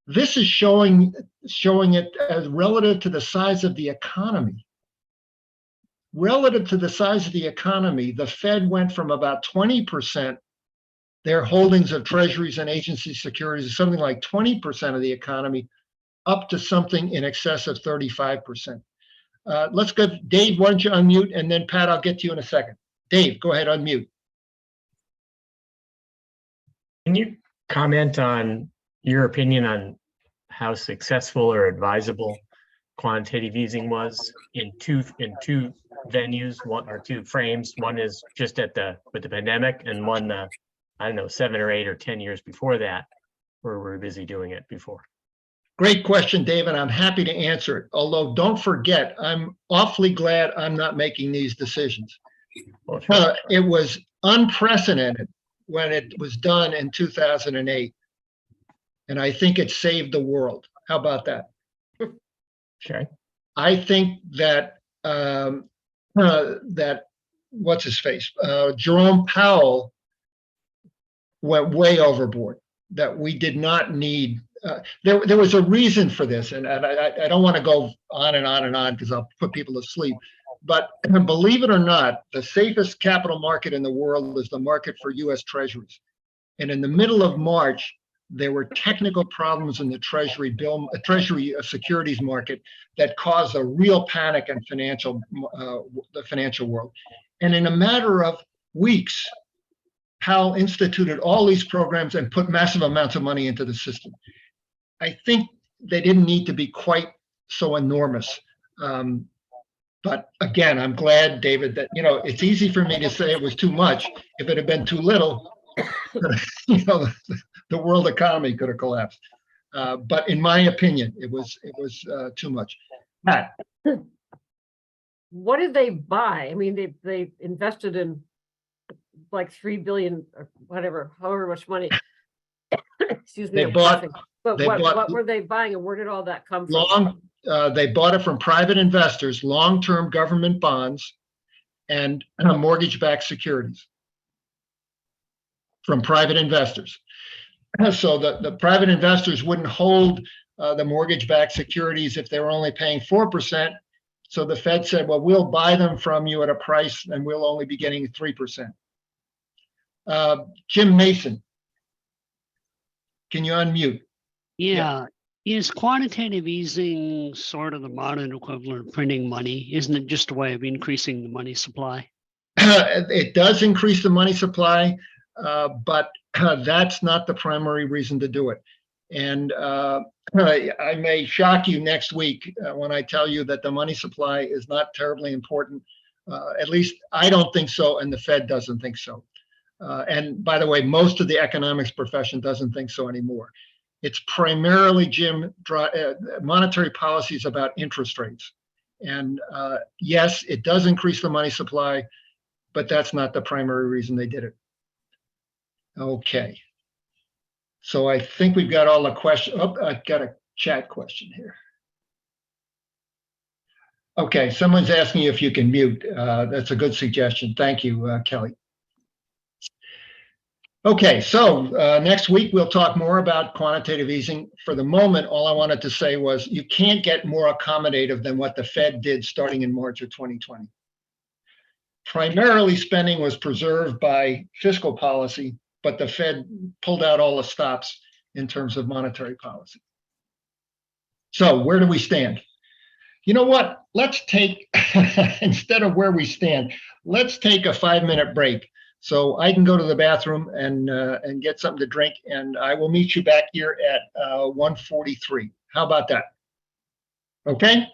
This is showing it as relative to the size of the economy. Relative to the size of the economy, the Fed went from about 20%, their holdings of treasuries and agency securities is something like 20% of the economy, up to something in excess of 35%. Let's go, Dave, why don't you unmute, and then Pat, I'll get to you in a second. Dave, go ahead, unmute. Can you comment on your opinion on how successful or advisable quantitative easing was in two venues, one or two frames? One is just with the pandemic, and one, I don't know, 7 or 8 or 10 years before that, where we're busy doing it before. Great question, David. I'm happy to answer it. Although, don't forget, I'm awfully glad I'm not making these decisions. It was unprecedented when it was done in 2008. And I think it saved the world. How about that? Okay. I think that that what's his face? Jerome Powell went way overboard, that we did not need. There was a reason for this, and I don't want to go on and on and on because I'll put people to sleep. But believe it or not, the safest capital market in the world is the market for U.S. Treasuries. And in the middle of March, there were technical problems in the Treasury securities market that caused a real panic in the financial world. And in a matter of weeks, Powell instituted all these programs and put massive amounts of money into the system. I think they didn't need to be quite so enormous. But again, I'm glad, David, that, it's easy for me to say it was too much. If it had been too little, the world economy could have collapsed. But in my opinion, it was too much. Matt. What did they buy? I mean, they invested in like 3 billion or whatever, however much money. Excuse me. They bought. But they what bought were they buying, and where did all that come from? They bought it from private investors, long-term government bonds, and mortgage-backed securities from private investors. So the private investors wouldn't hold the mortgage-backed securities if they were only paying 4%. So the Fed said, well, we'll buy them from you at a price and we'll only be getting 3%. Jim Mason, can you unmute? Yeah. Is quantitative easing sort of the modern equivalent of printing money? Isn't it just a way of increasing the money supply? It does increase the money supply, but that's not the primary reason to do it. And I may shock you next week when I tell you that the money supply is not terribly important. At least I don't think so, and the Fed doesn't think so. And by the way, most of the economics profession doesn't think so anymore. It's primarily, Jim, monetary policy is about interest rates. And yes, it does increase the money supply, but that's not the primary reason they did it. Okay. So I think we've got all the questions. Oh, I've got a chat question here. Okay, someone's asking you if you can mute. That's a good suggestion. Thank you, Kelly. Okay, so next week we'll talk more about quantitative easing. For the moment, all I wanted to say was you can't get more accommodative than what the Fed did starting in March of 2020. Primarily, spending was preserved by fiscal policy, but the Fed pulled out all the stops in terms of monetary policy. So where do we stand? You know what? Let's take, instead of where we stand, let's take a 5-minute break. So I can go to the bathroom and get something to drink, and I will meet you back here at 1:43. How about that? Okay?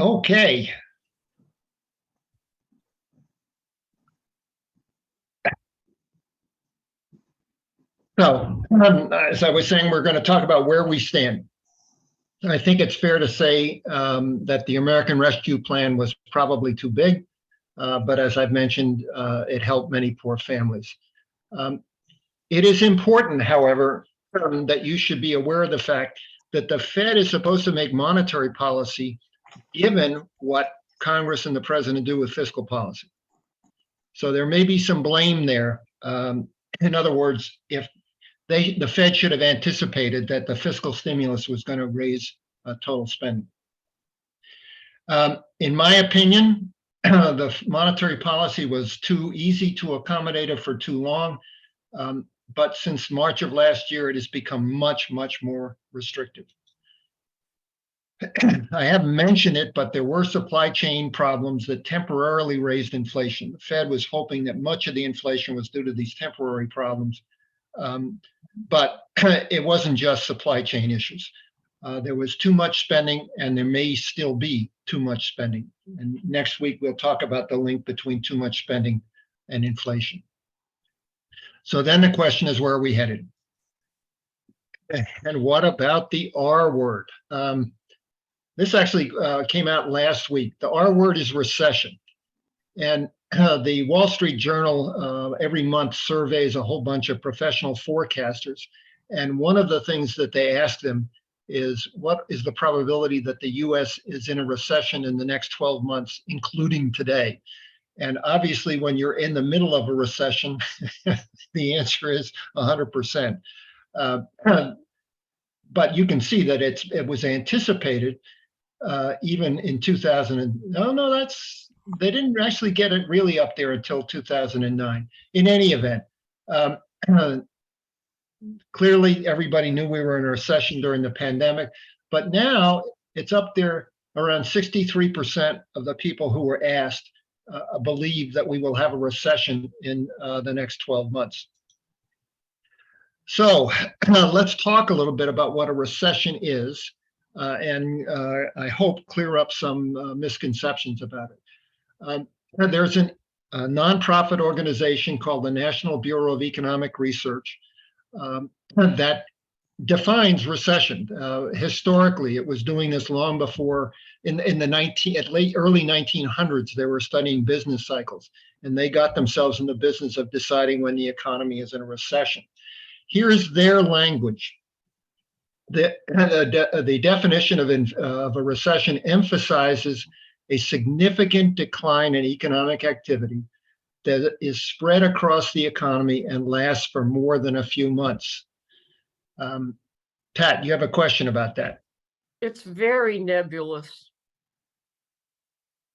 Okay. So, as I was saying, we're going to talk about where we stand. I think it's fair to say that the American Rescue Plan was probably too big, but as I've mentioned, it helped many poor families. It is important, however, that you should be aware of the fact that the Fed is supposed to make monetary policy given what Congress and the president do with fiscal policy. So there may be some blame there. In other words, if the Fed should have anticipated that the fiscal stimulus was going to raise total spending. In my opinion, the monetary policy was too easy to accommodate it for too long. But since March of last year, it has become much, much more restrictive. I haven't mentioned it, but there were supply chain problems that temporarily raised inflation. The Fed was hoping that much of the inflation was due to these temporary problems. But it wasn't just supply chain issues. There was too much spending, and there may still be too much spending. And next week, we'll talk about the link between too much spending and inflation. So then the question is, where are we headed? And what about the R word? This actually came out last week. The R word is recession. And the Wall Street Journal every month surveys a whole bunch of professional forecasters. And one of the things that they ask them is, what is the probability that the US is in a recession in the next 12 months, including today? And obviously, when you're in the middle of a recession, the answer is 100%. But you can see that it was anticipated even in 2000. They didn't actually get it really up there until 2009. In any event, clearly everybody knew we were in a recession during the pandemic, but now it's up there. Around 63% of the people who were asked believe that we will have a recession in the next 12 months. So let's talk a little bit about what a recession is, and I hope clear up some misconceptions about it. There's a nonprofit organization called the National Bureau of Economic Research that defines recession. Historically, it was doing this long before. In the early 1900s, they were studying business cycles, and they got themselves in the business of deciding when the economy is in a recession. Here's their language. The definition of a recession emphasizes a significant decline in economic activity that is spread across the economy and lasts for more than a few months. Pat, you have a question about that? It's very nebulous.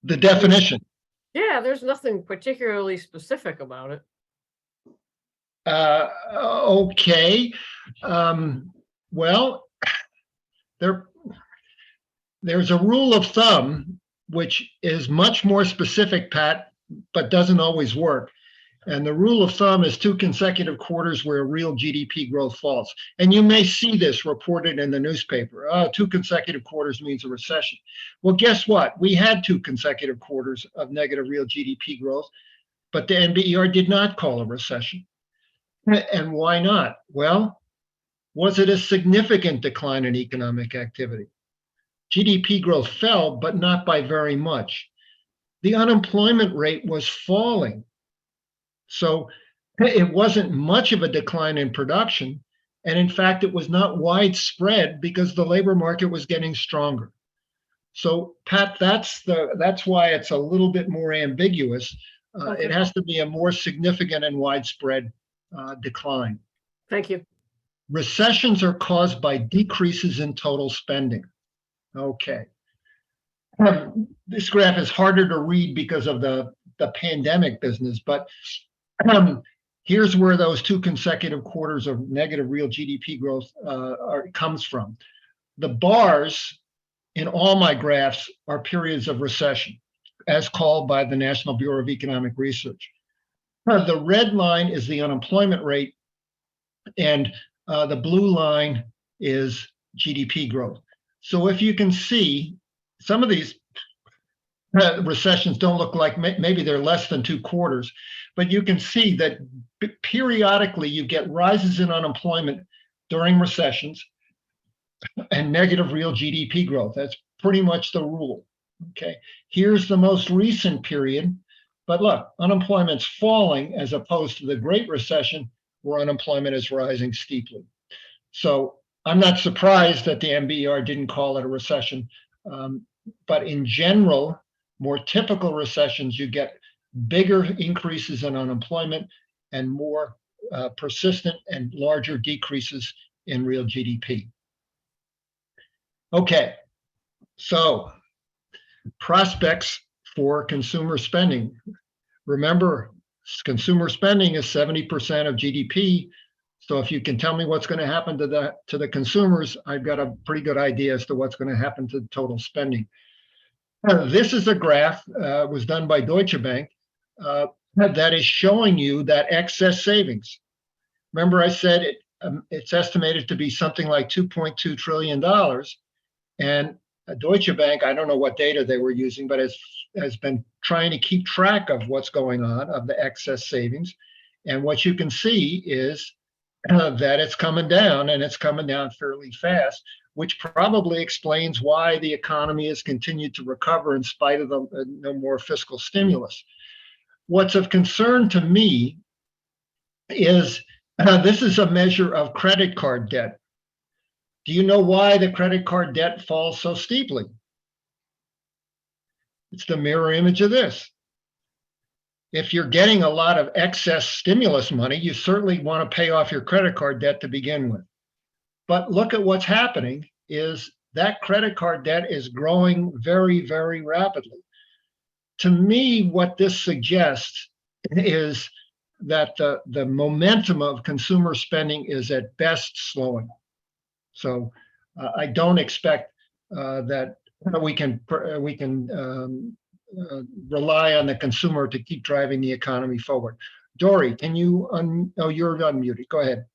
The definition. Yeah, there's nothing particularly specific about it. Okay. Well, there's a rule of thumb which is much more specific, Pat, but doesn't always work. And the rule of thumb is 2 consecutive quarters where real GDP growth falls. And you may see this reported in the newspaper. 2 consecutive quarters means a recession. Well, guess what? We had 2 consecutive quarters of negative real GDP growth, but the NBER did not call a recession. And why not? Well, was it a significant decline in economic activity? GDP growth fell, but not by very much. The unemployment rate was falling. So it wasn't much of a decline in production. And in fact, it was not widespread because the labor market was getting stronger. So Pat, that's why it's a little bit more ambiguous. Okay. It has to be a more significant and widespread decline. Thank you. Recessions are caused by decreases in total spending. Okay. This graph is harder to read because of the pandemic business, but here's where those 2 consecutive quarters of negative real GDP growth comes from. The bars in all my graphs are periods of recession, as called by the National Bureau of Economic Research. The red line is the unemployment rate, and the blue line is GDP growth. So if you can see, some of these recessions don't look like, maybe they're less than 2 quarters, but you can see that periodically you get rises in unemployment during recessions and negative real GDP growth. That's pretty much the rule. Okay, here's the most recent period, but look, unemployment's falling as opposed to the Great Recession, where unemployment is rising steeply. So I'm not surprised that the MBER didn't call it a recession, but in general, more typical recessions, you get bigger increases in unemployment and more persistent and larger decreases in real GDP. Okay, so prospects for consumer spending. Remember, consumer spending is 70% of GDP. So if you can tell me what's going to happen to the consumers, I've got a pretty good idea as to what's going to happen to total spending. This is a graph was done by Deutsche Bank that is showing you that excess savings. Remember, I said it's estimated to be something like $2.2 trillion. And Deutsche Bank, I don't know what data they were using, but has been trying to keep track of what's going on, of the excess savings. And what you can see is that it's coming down, and it's coming down fairly fast, which probably explains why the economy has continued to recover in spite of no more fiscal stimulus. What's of concern to me is this is a measure of credit card debt. Do you know why the credit card debt falls so steeply? It's the mirror image of this. If you're getting a lot of excess stimulus money, you certainly want to pay off your credit card debt to begin with. But look at what's happening is that credit card debt is growing very, very rapidly. To me, what this suggests is that the momentum of consumer spending is at best slowing. So I don't expect that we can rely on the consumer to keep driving the economy forward. Dory, can you, oh, you're unmuted, go ahead.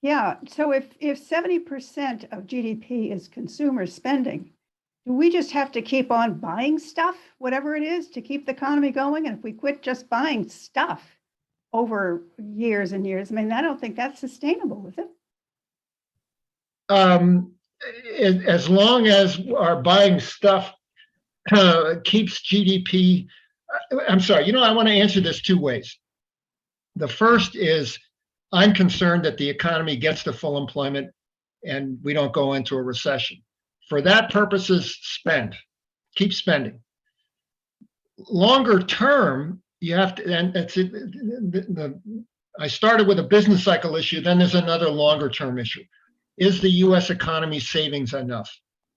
Yeah, so if 70% of GDP is consumer spending, do we just have to keep on buying stuff, whatever it is, to keep the economy going? And if we quit just buying stuff over years and years, I mean, I don't think that's sustainable, is it? As long as our buying stuff keeps GDP, I'm sorry, I want to answer this 2 ways. The first is I'm concerned that the economy gets to full employment and we don't go into a recession. For that purposes, keep spending. Longer term, you have to, and that's it. I started with a business cycle issue, then there's another longer term issue. Is the US economy savings enough?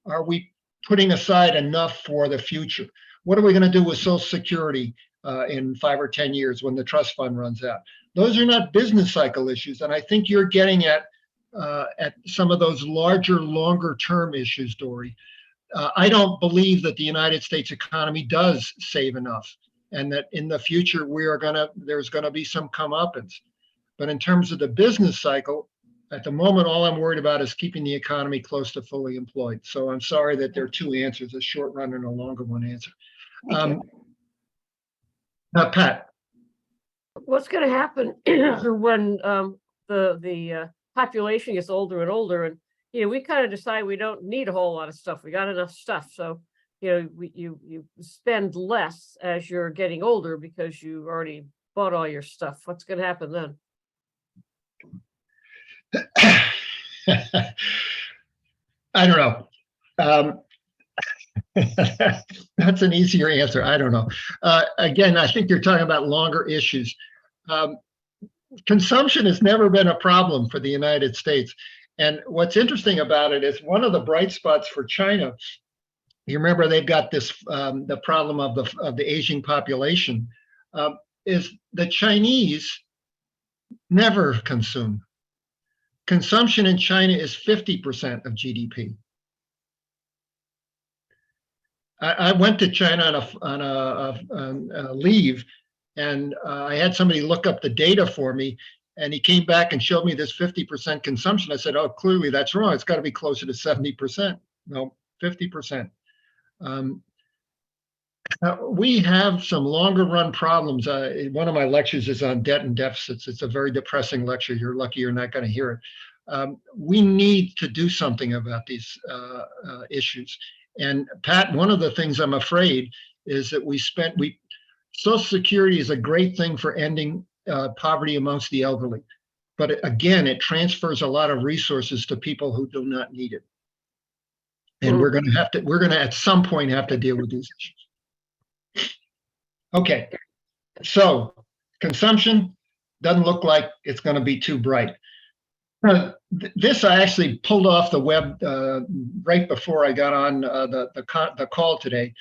Are we putting aside enough for the future? What are we going to do with Social Security in 5 or 10 years when the trust fund runs out? Those are not business cycle issues. And I think you're getting at some of those larger, longer term issues, Dory. I don't believe that the United States economy does save enough, and that in the future there's going to be some comeuppance. But in terms of the business cycle, at the moment, all I'm worried about is keeping the economy close to fully employed. So I'm sorry that there are 2 answers, a short run and a longer one answer. Pat. What's going to happen when the population gets older and older, and we kind of decide we don't need a whole lot of stuff. We got enough stuff, so you spend less as you're getting older because you already bought all your stuff. What's going to happen then? I don't know. That's an easier answer. I don't know. Again, I think you're talking about longer issues. Consumption has never been a problem for the United States. And what's interesting about it is one of the bright spots for China, you remember they've got this, the problem of the aging population, is the Chinese never consume. Consumption in China is 50% of GDP. I went to China on a leave, and I had somebody look up the data for me, and he came back and showed me this 50% consumption. I said, oh, clearly that's wrong. It's got to be closer to 70%. No, 50%. We have some longer run problems. One of my lectures is on debt and deficits. It's a very depressing lecture. You're lucky you're not going to hear it. We need to do something about these issues. And Pat, one of the things I'm afraid is that Social Security is a great thing for ending poverty amongst the elderly. But again, it transfers a lot of resources to people who do not need it. And we're going to at some point have to deal with these issues. Okay, so consumption doesn't look like it's going to be too bright. This I actually pulled off the web right before I got on the call today.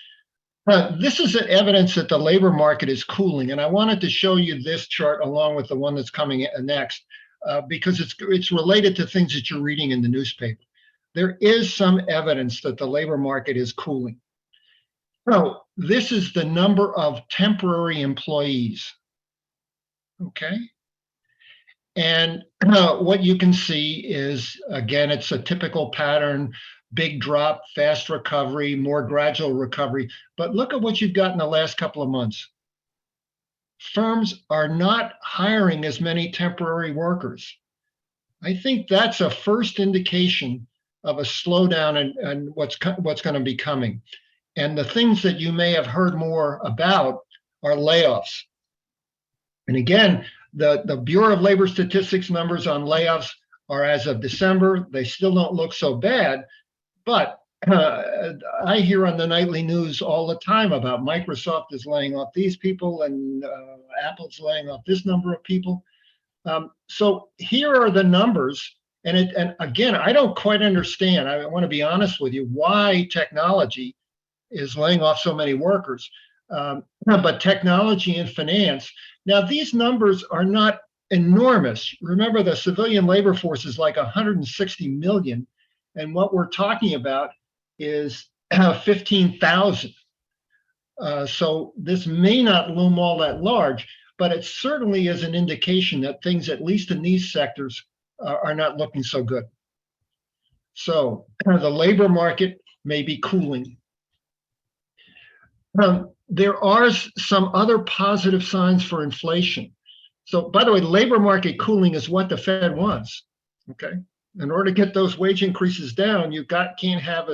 This is evidence that the labor market is cooling, and I wanted to show you this chart along with the one that's coming next because it's related to things that you're reading in the newspaper. There is some evidence that the labor market is cooling. So this is the number of temporary employees, okay? And what you can see is, again, it's a typical pattern, big drop, fast recovery, more gradual recovery. But look at what you've got in the last couple of months. Firms are not hiring as many temporary workers. I think that's a first indication of a slowdown and what's going to be coming. And the things that you may have heard more about are layoffs. And again, the Bureau of Labor Statistics numbers on layoffs are as of December. They still don't look so bad, but I hear on the nightly news all the time about Microsoft is laying off these people and Apple's laying off this number of people. So here are the numbers. And again, I don't quite understand. I want to be honest with you, why technology is laying off so many workers. But technology and finance. Now, these numbers are not enormous. Remember, the civilian labor force is like 160 million. And what we're talking about is 15,000. So this may not loom all that large, but it certainly is an indication that things, at least in these sectors, are not looking so good. So the labor market may be cooling. There are some other positive signs for inflation. So, by the way, labor market cooling is what the Fed wants. Okay, in order to get those wage increases down, can't have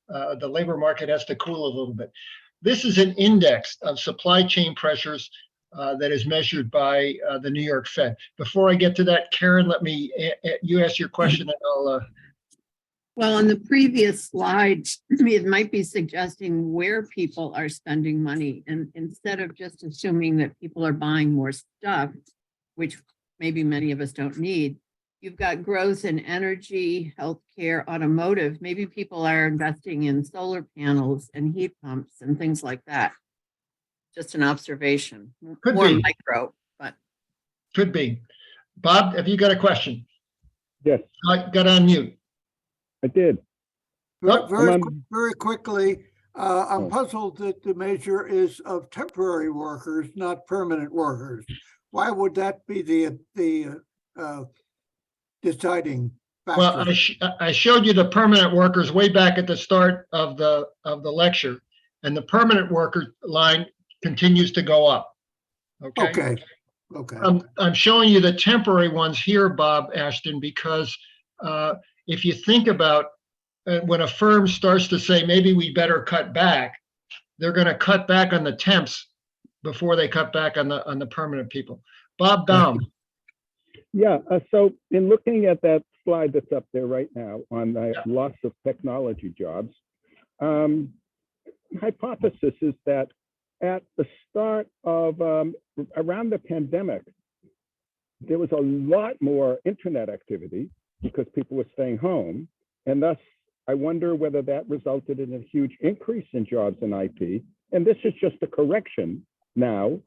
the labor market has to cool a little bit. This is an index of supply chain pressures that is measured by the New York Fed. Before I get to that, Karen, you ask your question and I'll. Well, on the previous slide, it might be suggesting where people are spending money, and instead of just assuming that people are buying more stuff, which maybe many of us don't need, you've got growth in energy, healthcare, automotive. Maybe people are investing in solar panels and heat pumps and things like that. Just an observation. Could more be. micro, but Could be. Bob, have you got a question? Yes, I got on mute. I did. Very quickly, I'm Oh. puzzled that the measure is of temporary workers, not permanent workers. Why would that be the deciding factor? Well, I showed you the permanent workers way back at the start of the lecture, and the permanent worker line continues to go up. Okay. Okay. I'm showing you the temporary ones here, Bob Ashton, because if you think about when a firm starts to say, maybe we better cut back, they're going to cut back on the temps before they cut back on the permanent people. Bob Baum. Yeah, so in looking at that slide that's up there right now on the loss of technology jobs, hypothesis is that at the start of around the pandemic, there was a lot more internet activity because people were staying home. And thus, I wonder whether that resulted in a huge increase in jobs in IT. And this is just a correction now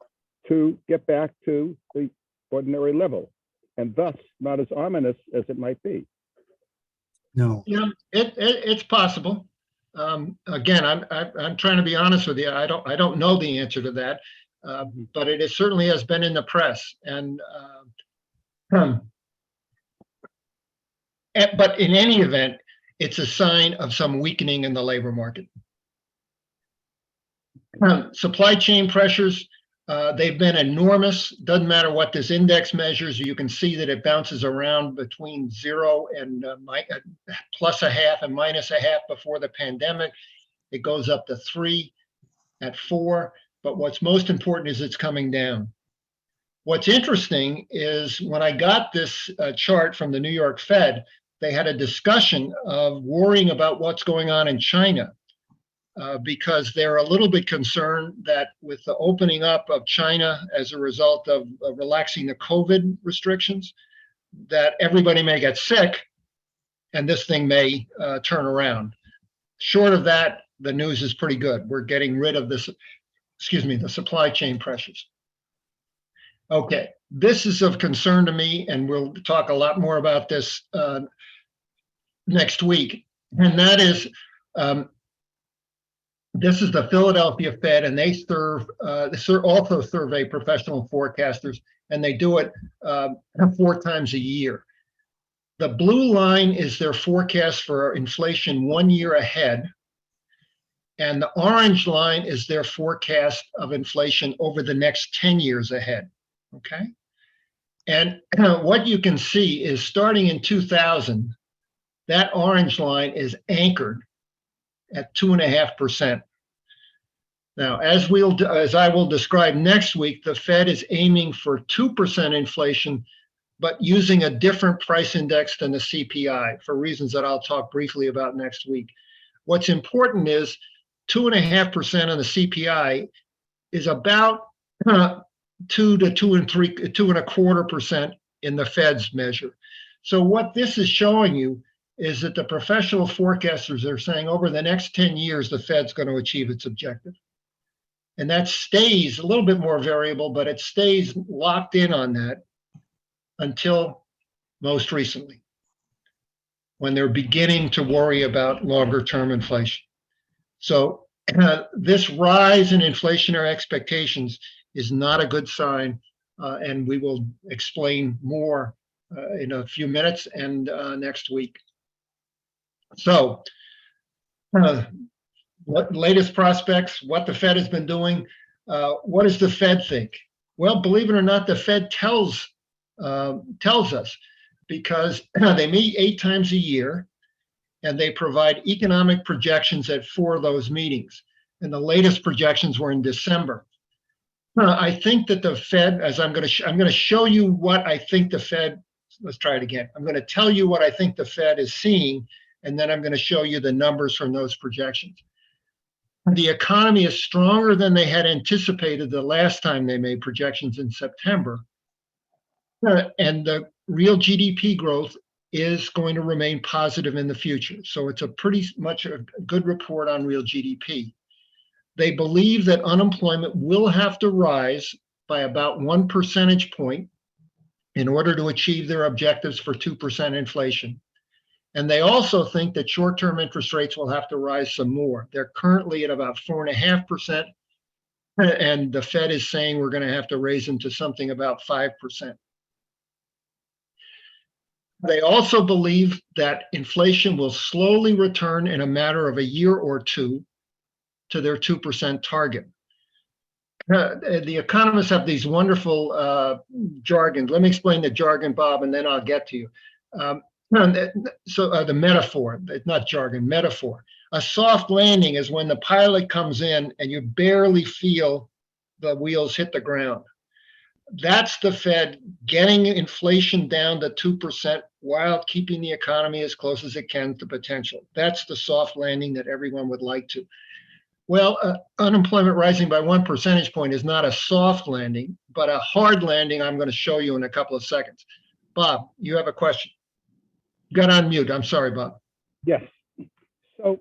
to get back to the ordinary level, and thus not as ominous as it might be. No. Yeah, it's possible. Again, I'm trying to be honest with you. I don't know the answer to that, but it certainly has been in the press. And but in any event, it's a sign of some weakening in the labor market. Supply chain pressures, they've been enormous. Doesn't matter what this index measures. You can see that it bounces around between 0 and plus a half and minus a half before the pandemic. It goes up to 3 at 4. But what's most important is it's coming down. What's interesting is when I got this chart from the New York Fed, they had a discussion of worrying about what's going on in China because they're a little bit concerned that with the opening up of China as a result of relaxing the COVID restrictions, that everybody may get sick and this thing may turn around. Short of that, the news is pretty good. We're getting rid of this, the supply chain pressures. Okay, this is of concern to me, and we'll talk a lot more about this next week. And that is, this is the Philadelphia Fed, and they also survey professional forecasters, and they do it 4 times a year. The blue line is their forecast for inflation 1 year ahead. And the orange line is their forecast of inflation over the next 10 years ahead, okay? And what you can see is starting in 2000, that orange line is anchored at 2.5%. Now, as I will describe next week, the Fed is aiming for 2% inflation, but using a different price index than the CPI for reasons that I'll talk briefly about next week. What's important is 2.5% on the CPI is about 2 to 2.25% in the Fed's measure. So what this is showing you is that the professional forecasters are saying over the next 10 years, the Fed's going to achieve its objective. And that stays a little bit more variable, but it stays locked in on that until most recently, when they're beginning to worry about longer term inflation. So this rise in inflationary expectations is not a good sign, and we will explain more in a few minutes and next week. So what latest prospects, what the Fed has been doing, what does the Fed think? Well, believe it or not, the Fed tells us, because they meet 8 times a year, and they provide economic projections at 4 of those meetings. And the latest projections were in December. I think that the Fed, as I'm going to show you what I think the Fed, let's try it again. I'm going to tell you what I think the Fed is seeing, and then I'm going to show you the numbers from those projections. The economy is stronger than they had anticipated the last time they made projections in September. And the real GDP growth is going to remain positive in the future. So it's a pretty much a good report on real GDP. They believe that unemployment will have to rise by about 1 percentage point in order to achieve their objectives for 2% inflation. And they also think that short-term interest rates will have to rise some more. They're currently at about 4.5%, and the Fed is saying we're going to have to raise them to something about 5%. They also believe that inflation will slowly return in a matter of a year or two to their 2% target. The economists have these wonderful jargons. Let me explain the jargon, Bob, and then I'll get to you. The metaphor, it's not jargon, metaphor. A soft landing is when the pilot comes in and you barely feel the wheels hit the ground. That's the Fed getting inflation down to 2% while keeping the economy as close as it can to potential. That's the soft landing that everyone would like to. Well, unemployment rising by 1 percentage point is not a soft landing, but a hard landing I'm going to show you in a couple of seconds. Bob, you have a question. You got on mute. I'm sorry, Bob. Yes. So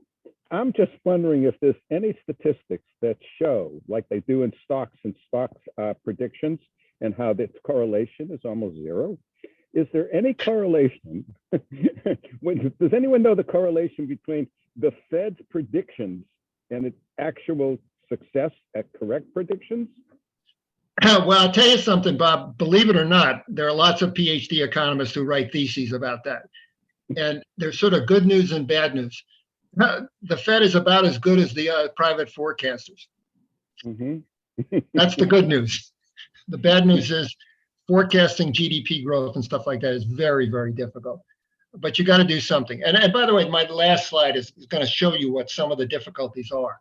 I'm just wondering if there's any statistics that show, like they do in stocks and stocks predictions, and how this correlation is almost 0. Is there any correlation? Does anyone know the correlation between the Fed's predictions and its actual success at correct predictions? Well, I'll tell you something, Bob. Believe it or not, there are lots of PhD economists who write theses about that. And there's sort of good news and bad news. The Fed is about as good as the private forecasters. Mhm. That's the good news. The bad news is forecasting GDP growth and stuff like that is very, very difficult. But you got to do something. And by the way, my last slide is going to show you what some of the difficulties are.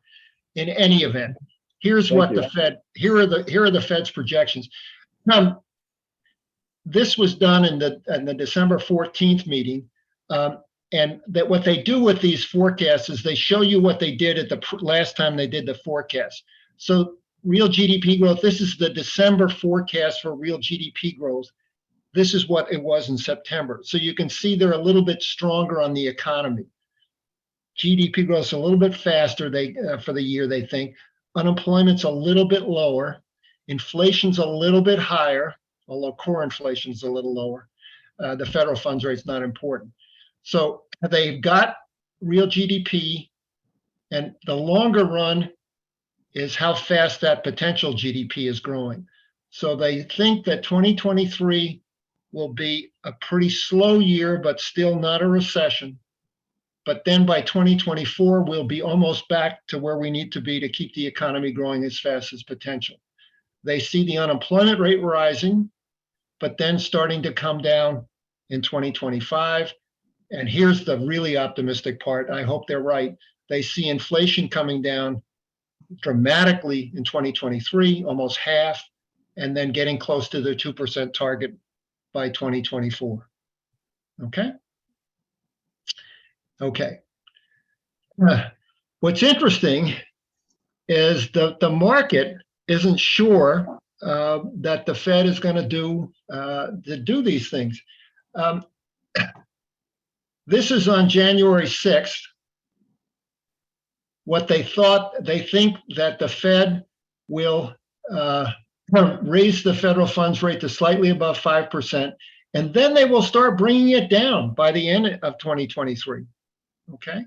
In any event, here's Thank what you. the Fed, here are the Fed's projections. This was done in the December 14th meeting. And that what they do with these forecasts is they show you what they did at the last time they did the forecast. So real GDP growth, this is the December forecast for real GDP growth. This is what it was in September. So you can see they're a little bit stronger on the economy. GDP growth is a little bit faster for the year, they think. Unemployment's a little bit lower. Inflation's a little bit higher, although core inflation's a little lower. The federal funds rate's not important. So they've got real GDP, and the longer run is how fast that potential GDP is growing. So they think that 2023 will be a pretty slow year, but still not a recession. But then by 2024, we'll be almost back to where we need to be to keep the economy growing as fast as potential. They see the unemployment rate rising, but then starting to come down in 2025. And here's the really optimistic part. I hope they're right. They see inflation coming down dramatically in 2023, almost half, and then getting close to their 2% target by 2024. Okay? Okay. What's interesting is the market isn't sure that the Fed is going to do these things. This is on January 6th. What they think that the Fed will raise the federal funds rate to slightly above 5%, and then they will start bringing it down by the end of 2023. Okay.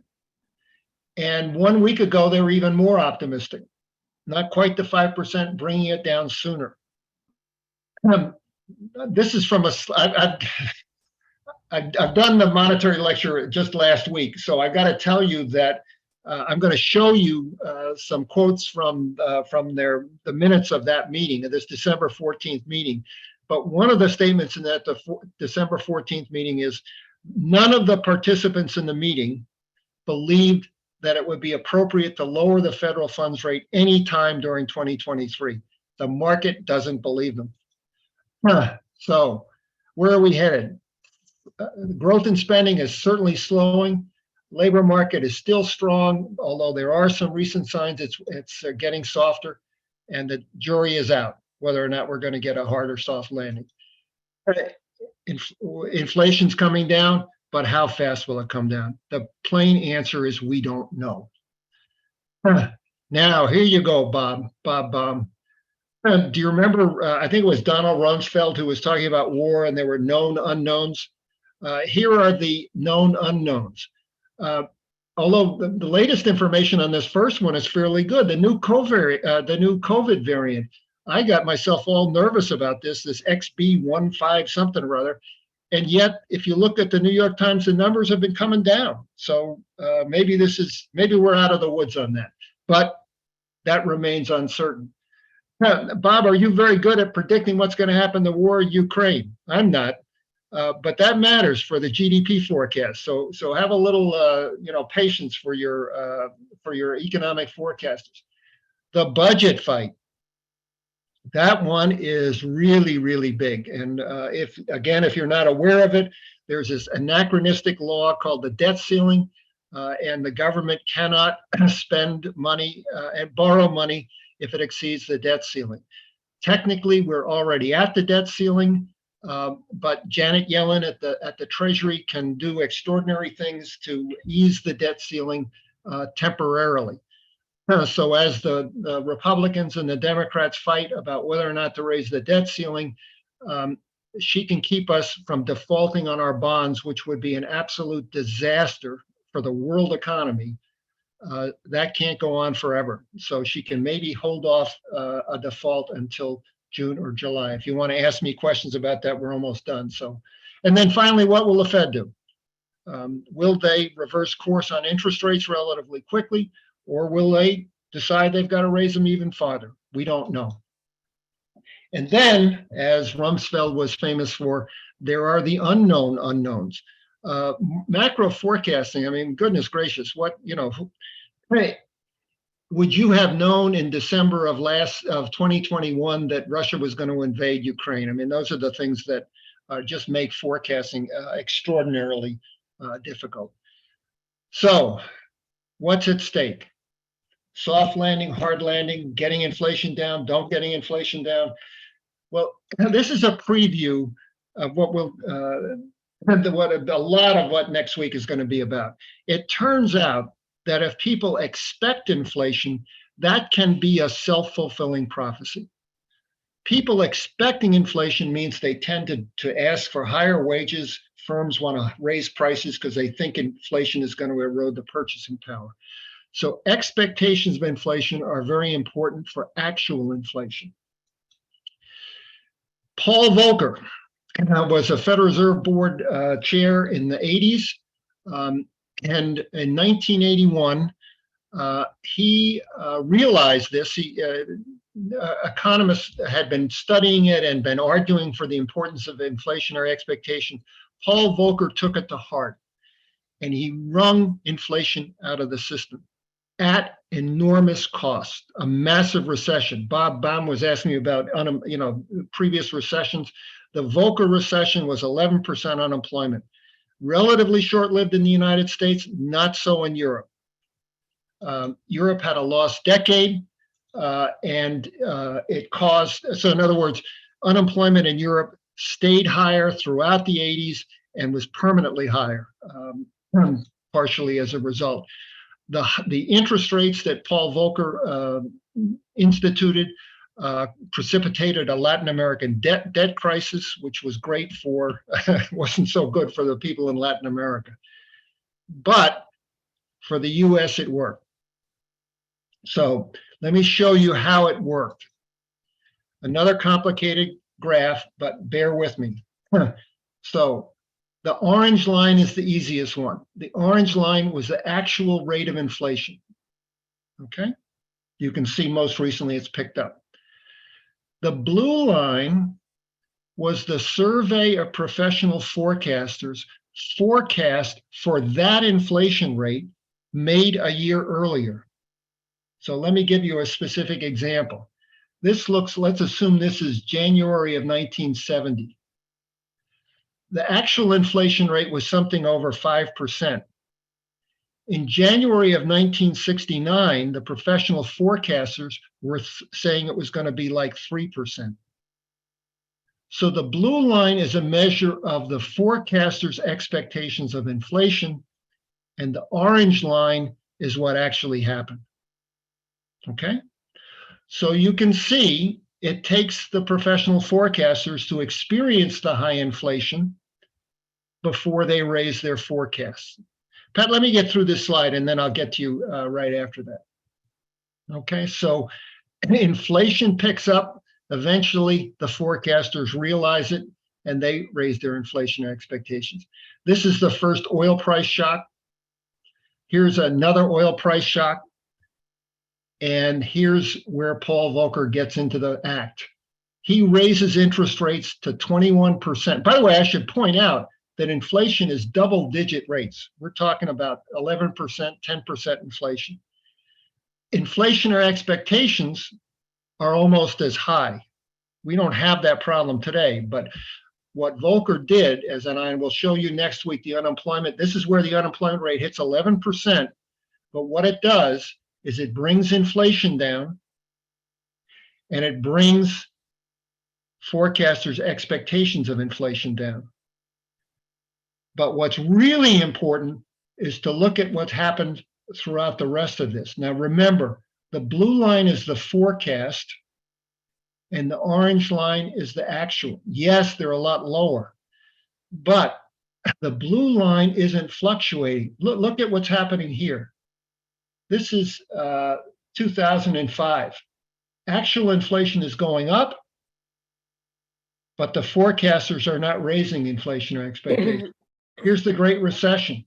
And 1 week ago, they were even more optimistic. Not quite the 5%, bringing it down sooner. This is from I've done the monetary lecture just last week, so I've got to tell you that I'm going to show you some quotes from the minutes of that meeting, of this December 14th meeting. But one of the statements in that December 14th meeting is none of the participants in the meeting believed that it would be appropriate to lower the federal funds rate anytime during 2023. The market doesn't believe them. So where are we headed? Growth in spending is certainly slowing. Labor market is still strong, although there are some recent signs it's getting softer, and the jury is out whether or not we're going to get a hard or soft landing. Inflation's coming down, but how fast will it come down? The plain answer is we don't know. Now, here you go, Bob. Do you remember, I think it was Donald Rumsfeld who was talking about war and there were known unknowns. Here are the known unknowns. Although the latest information on this first one is fairly good, the new COVID variant, I got myself all nervous about this XB15 something or other. And yet, if you look at the New York Times, the numbers have been coming down. So maybe we're out of the woods on that, but that remains uncertain. Bob, are you very good at predicting what's going to happen to war in Ukraine? I'm not. But that matters for the GDP forecast. So have a little, patience for your economic forecasters. The budget fight, that one is really, really big. And if you're not aware of it, there's this anachronistic law called the debt ceiling, and the government cannot spend money and borrow money if it exceeds the debt ceiling. Technically, we're already at the debt ceiling. But Janet Yellen at the Treasury can do extraordinary things to ease the debt ceiling temporarily. So as the Republicans and the Democrats fight about whether or not to raise the debt ceiling, she can keep us from defaulting on our bonds, which would be an absolute disaster for the world economy. That can't go on forever. So she can maybe hold off a default until June or July. If you want to ask me questions about that, we're almost done. So, and then finally, what will the Fed do? Will they reverse course on interest rates relatively quickly, or will they decide they've got to raise them even farther. We don't know. And then, as Rumsfeld was famous for, there are the unknown unknowns. Macro forecasting, I mean, goodness gracious, hey, would you have known in December of 2021 that Russia was going to invade Ukraine? I mean, those are the things that just make forecasting extraordinarily difficult. So what's at stake? Soft landing, hard landing, getting inflation down, don't getting inflation down. Well, this is a preview of what a lot of what next week is going to be about. It turns out that if people expect inflation, that can be a self-fulfilling prophecy. People expecting inflation means they tend to ask for higher wages. Firms want to raise prices because they think inflation is going to erode the purchasing power. So expectations of inflation are very important for actual inflation. Paul Volcker was a Federal Reserve Board chair in the 80s. And in 1981, he realized this. Economists had been studying it and been arguing for the importance of inflationary expectations. Paul Volcker took it to heart, and he wrung inflation out of the system at enormous cost, a massive recession. Bob Baum was asking me about previous recessions. The Volcker recession was 11% unemployment. Relatively short-lived in the United States, not so in Europe. Europe had a lost decade, and it caused, so in other words, unemployment in Europe stayed higher throughout the 80s and was permanently higher, partially as a result. The interest rates that Paul Volcker instituted precipitated a Latin American debt crisis, which was great for, wasn't so good for the people in Latin America. But for the US, it worked. So let me show you how it worked. Another complicated graph, but bear with me. So the orange line is the easiest one. The orange line was the actual rate of inflation. Okay? You can see most recently it's picked up. The blue line was the survey of professional forecasters forecast for that inflation rate made a year earlier. So let me give you a specific example. This looks, let's assume this is January of 1970. The actual inflation rate was something over 5%. In January of 1969, the professional forecasters were saying it was going to be like 3%. So the blue line is a measure of the forecasters' expectations of inflation, and the orange line is what actually happened. Okay? So you can see it takes the professional forecasters to experience the high inflation before they raise their forecasts. Pat, let me get through this slide and then I'll get to you right after that. Okay, so inflation picks up. Eventually, the forecasters realize it and they raise their inflation expectations. This is the first oil price shock. Here's another oil price shock. And here's where Paul Volcker gets into the act. He raises interest rates to 21%. By the way, I should point out that inflation is double-digit rates. We're talking about 11%, 10% inflation. Inflationary expectations are almost as high. We don't have that problem today, but what Volcker did, as I will show you next week, the unemployment, this is where the unemployment rate hits 11%, but what it does is it brings inflation down and it brings forecasters' expectations of inflation down. But what's really important is to look at what's happened throughout the rest of this. Now, remember, the blue line is the forecast and the orange line is the actual. Yes, they're a lot lower, but the blue line isn't fluctuating. Look at what's happening here. This is 2005. Actual inflation is going up, but the forecasters are not raising inflationary expectations. Here's the Great Recession.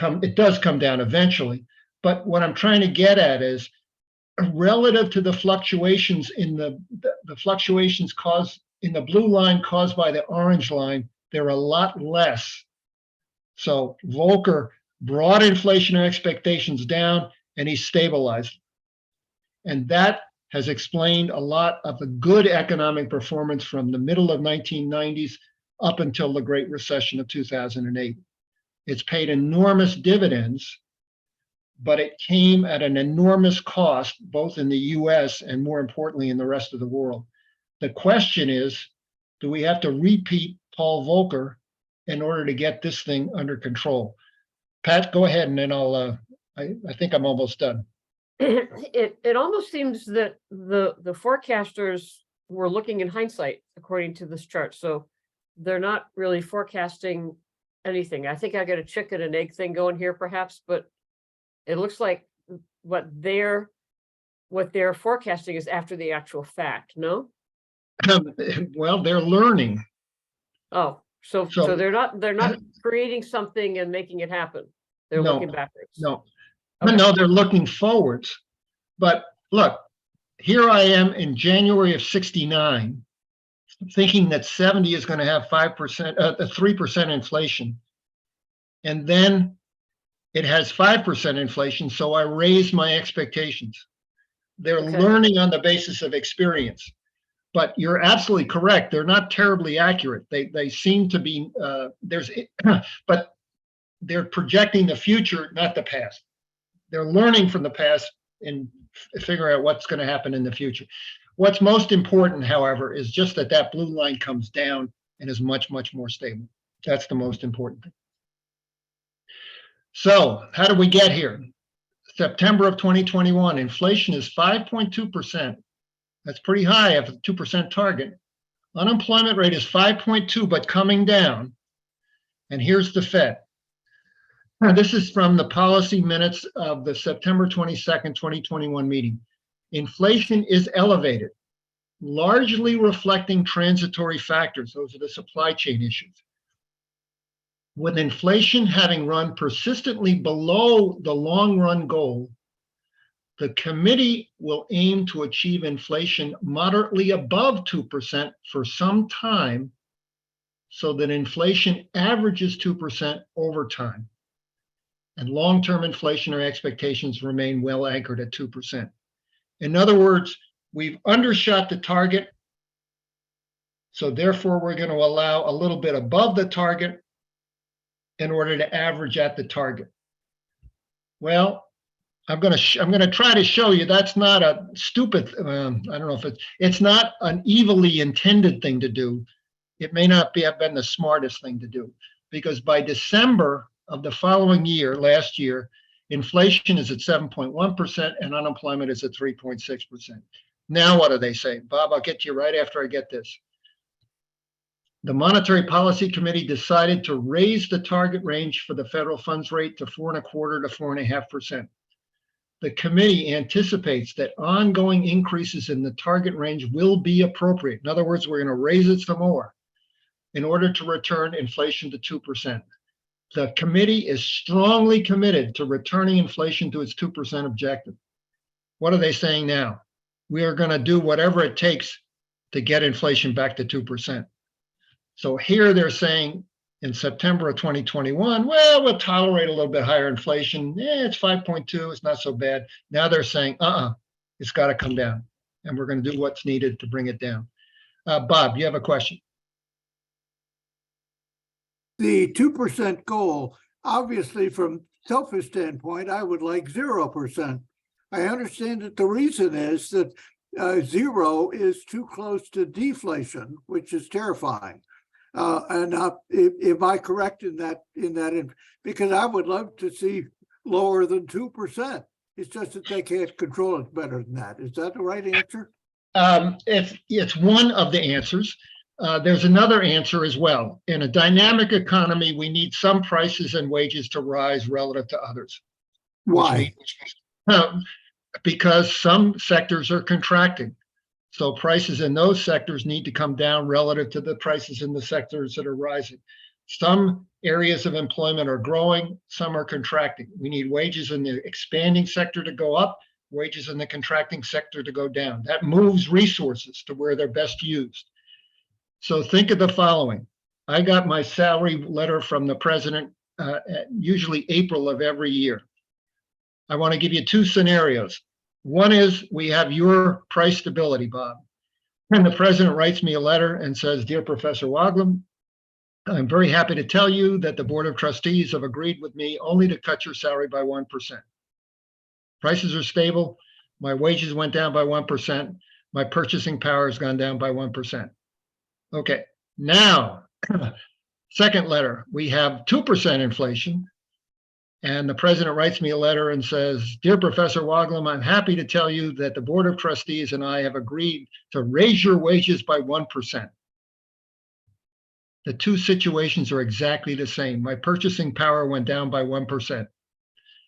It does come down eventually, But what I'm trying to get at is relative to the fluctuations in the fluctuations caused in the blue line caused by the orange line, they're a lot less. So Volcker brought inflationary expectations down and he stabilized. And that has explained a lot of the good economic performance from the middle of 1990s up until the Great Recession of 2008. It's paid enormous dividends, but it came at an enormous cost, both in the US and more importantly in the rest of the world. The question is, do we have to repeat Paul Volcker in order to get this thing under control? Pat, go ahead, and then I think I'm almost done. It almost seems that the forecasters were looking in hindsight, according to this chart. So they're not really forecasting anything. I think I got a chicken and egg thing going here perhaps, but it looks like what they're forecasting is after the actual fact, no? Well, they're learning. Oh, so they're not creating something and making it happen. They're No, looking backwards. No, Okay. no, they're looking forwards. But look, here I am in January of '69, thinking that 70 is going to have 3% inflation. And then it has 5% inflation, so I raised my expectations. They're Okay. learning on the basis of experience. But you're absolutely correct. They're not terribly accurate. They seem to be, but they're projecting the future, not the past. They're learning from the past and figuring out what's going to happen in the future. What's most important, however, is just that blue line comes down and is much, much more stable. That's the most important thing. So how did we get here? September of 2021, inflation is 5.2%. That's pretty high at the 2% target. Unemployment rate is 5.2, but coming down. And here's the Fed. Now, this is from the policy minutes of the September 22nd, 2021 meeting. Inflation is elevated, largely reflecting transitory factors. Those are the supply chain issues. With inflation having run persistently below the long-run goal, the committee will aim to achieve inflation moderately above 2% for some time so that inflation averages 2% over time. And long-term inflationary expectations remain well anchored at 2%. In other words, we've undershot the target, so therefore we're going to allow a little bit above the target in order to average at the target. Well, I'm going to try to show you that's not a stupid, I don't know if it's not an evilly intended thing to do. It may not have been the smartest thing to do, because by December of the following year, last year, inflation is at 7.1% and unemployment is at 3.6%. Now what do they say? Bob, I'll get to you right after I get this. The Monetary Policy Committee decided to raise the target range for the federal funds rate to 4.25% to 4.5%. The committee anticipates that ongoing increases in the target range will be appropriate. In other words, we're going to raise it some more in order to return inflation to 2%. The committee is strongly committed to returning inflation to its 2% objective. What are they saying now? We are going to do whatever it takes to get inflation back to 2%. So here they're saying in September of 2021, well, we'll tolerate a little bit higher inflation. It's 5.2, it's not so bad. Now they're saying, it's got to come down. And we're going to do what's needed to bring it down. Bob, you have a question? The 2% goal, obviously from selfish standpoint, I would like 0%. I understand that the reason is that 0 is too close to deflation, which is terrifying. And am I correct in that? Because I would love to see lower than 2%. It's just that they can't control it better than that. Is that the right answer? It's one of the answers. There's another answer as well. In a dynamic economy, we need some prices and wages to rise relative to others. Why? Because some sectors are contracting. So prices in those sectors need to come down relative to the prices in the sectors that are rising. Some areas of employment are growing, some are contracting. We need wages in the expanding sector to go up, wages in the contracting sector to go down. That moves resources to where they're best used. So think of the following. I got my salary letter from the president usually April of every year. I want to give you two scenarios. One is we have your price stability, Bob. And the president writes me a letter and says, "Dear Professor Woglom, I'm very happy to tell you that the Board of Trustees have agreed with me only to cut your salary by 1%. Prices are stable. My wages went down by 1%. My purchasing power has gone down by 1%. Okay, now, second letter, we have 2% inflation. And the president writes me a letter and says, "Dear Professor Woglom, I'm happy to tell you that the Board of Trustees and I have agreed to raise your wages by 1%. The two situations are exactly the same. My purchasing power went down by 1%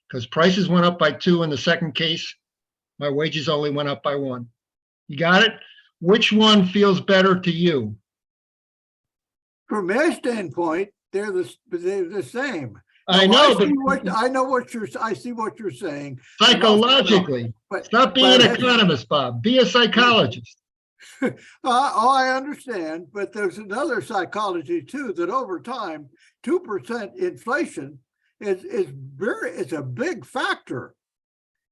because prices went up by 2 in the second case. My wages only went up by 1. You got it? Which one feels better to you?" From their standpoint, they're the same. I Now, know, I see what you're saying. psychologically. But Stop being an economist, Bob. Be a psychologist. I understand, but there's another psychology too, that over time, 2% inflation is a big factor.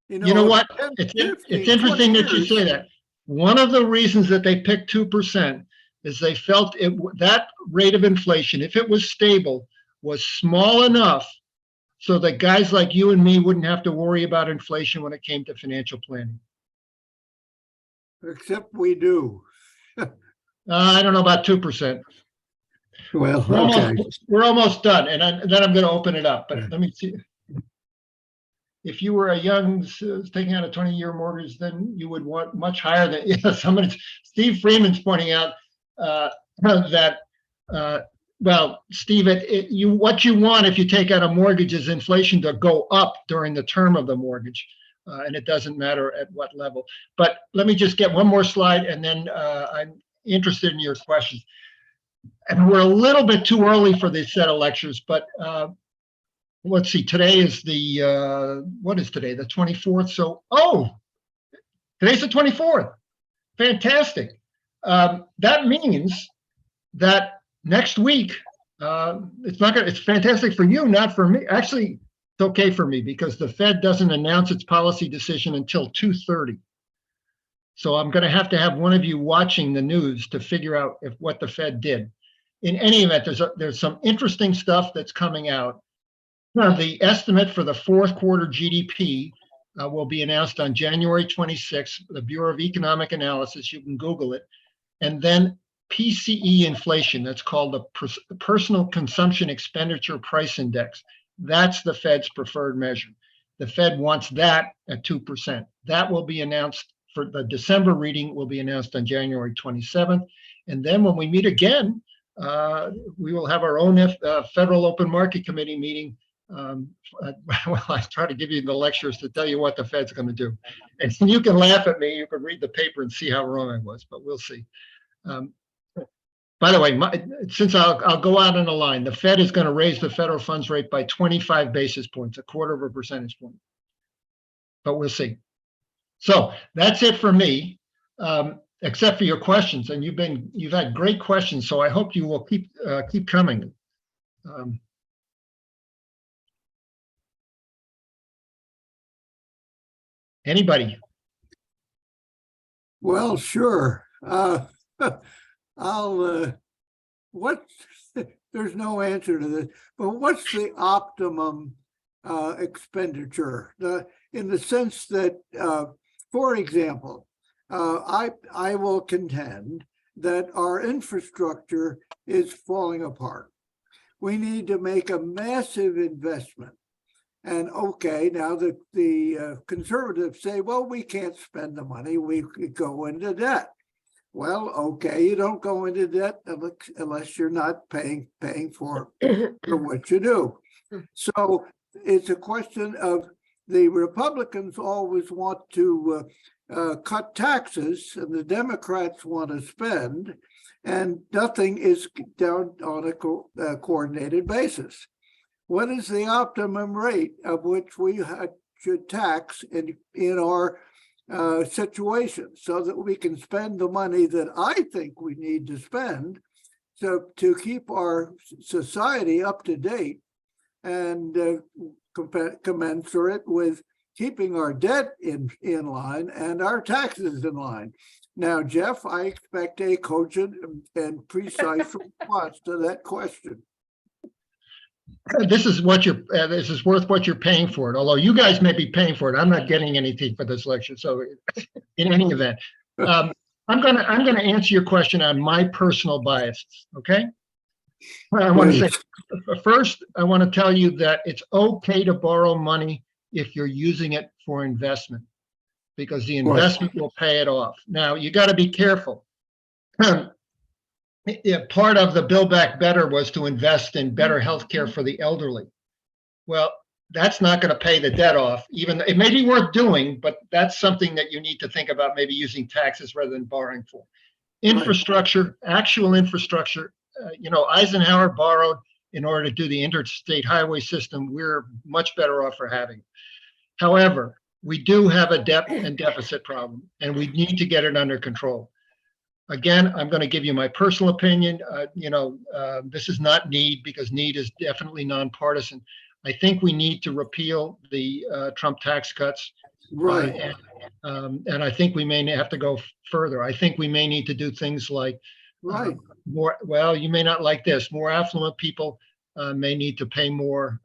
You know what? 10, It's 15, interesting 20 that you years. say that. One of the reasons that they picked 2% is they felt that rate of inflation, if it was stable, was small enough so that guys like you and me wouldn't have to worry about inflation when it came to financial planning. Except we do. I don't know about 2%. Well, We're okay. we're almost done, and then I'm going to open it up. But let me see. If you were a young, taking out a 20-year mortgage, then you would want much higher than, Steve Freeman's pointing out that, well, Steve, what you want if you take out a mortgage is inflation to go up during the term of the mortgage. And it doesn't matter at what level. But let me just get one more slide, and then I'm interested in your questions. And we're a little bit too early for this set of lectures, but let's see, today is what is today? The 24th. So, today's the 24th. Fantastic. That means that next week, it's fantastic for you, not for me. Actually, it's okay for me because the Fed doesn't announce its policy decision until 2:30. So I'm going to have one of you watching the news to figure out what the Fed did. In any event, there's some interesting stuff that's coming out. The estimate for the fourth quarter GDP will be announced on January 26th. The Bureau of Economic Analysis, you can Google it. And then PCE inflation, that's called the Personal Consumption Expenditure Price Index. That's the Fed's preferred measure. The Fed wants that at 2%. That will be announced for the December reading, will be announced on January 27th. And then when we meet again, we will have our own Federal Open Market Committee meeting. Well, I try to give you the lectures to tell you what the Fed's going to do. And you can laugh at me. You can read the paper and see how wrong I was, but we'll see. By the way, since I'll go out on a line, the Fed is going to raise the federal funds rate by 25 basis points, 1/4 percentage point. But we'll see. So that's it for me, except for your questions. And you've had great questions, so I hope you will keep coming. Anybody? Well, sure. There's no answer to this, but what's the optimum expenditure? In the sense that, for example, I will contend that our infrastructure is falling apart. We need to make a massive investment. And okay, now the conservatives say, well, we can't spend the money, we could go into debt. Well, okay, you don't go into debt unless you're not paying for what you do. So it's a question of the Republicans always want to cut taxes and the Democrats want to spend. and nothing is done on a coordinated basis. What is the optimum rate of which we should tax in our situation so that we can spend the money that I think we need to spend to keep our society up to date and commensurate with keeping our debt in line and our taxes in line. Now, Jeff, I expect a cogent and precise response to that question. This is what this is worth what you're paying for it. Although you guys may be paying for it, I'm not getting anything for this lecture. So, in any event, I'm gonna answer your question on my personal biases. Okay. I want to say first, I want to tell you that it's okay to borrow money if you're using it for investment, because the investment will pay it off. Now, you got to be careful. Part of the Build Back Better was to invest in better health care for the elderly. Well, that's not going to pay the debt off. Even it may be worth doing, but that's something that you need to think about, maybe using taxes rather than borrowing for. Infrastructure, actual infrastructure. Eisenhower borrowed in order to do the interstate highway system. We're much better off for having it. However, we do have a debt and deficit problem, and we need to get it under control. Again, I'm going to give you my personal opinion. This is not need, because need is definitely nonpartisan. I think we need to repeal the Trump tax cuts. Right. And I think we may have to go further. I think we may need to do things like well, you may not like this. More affluent people may need to pay more.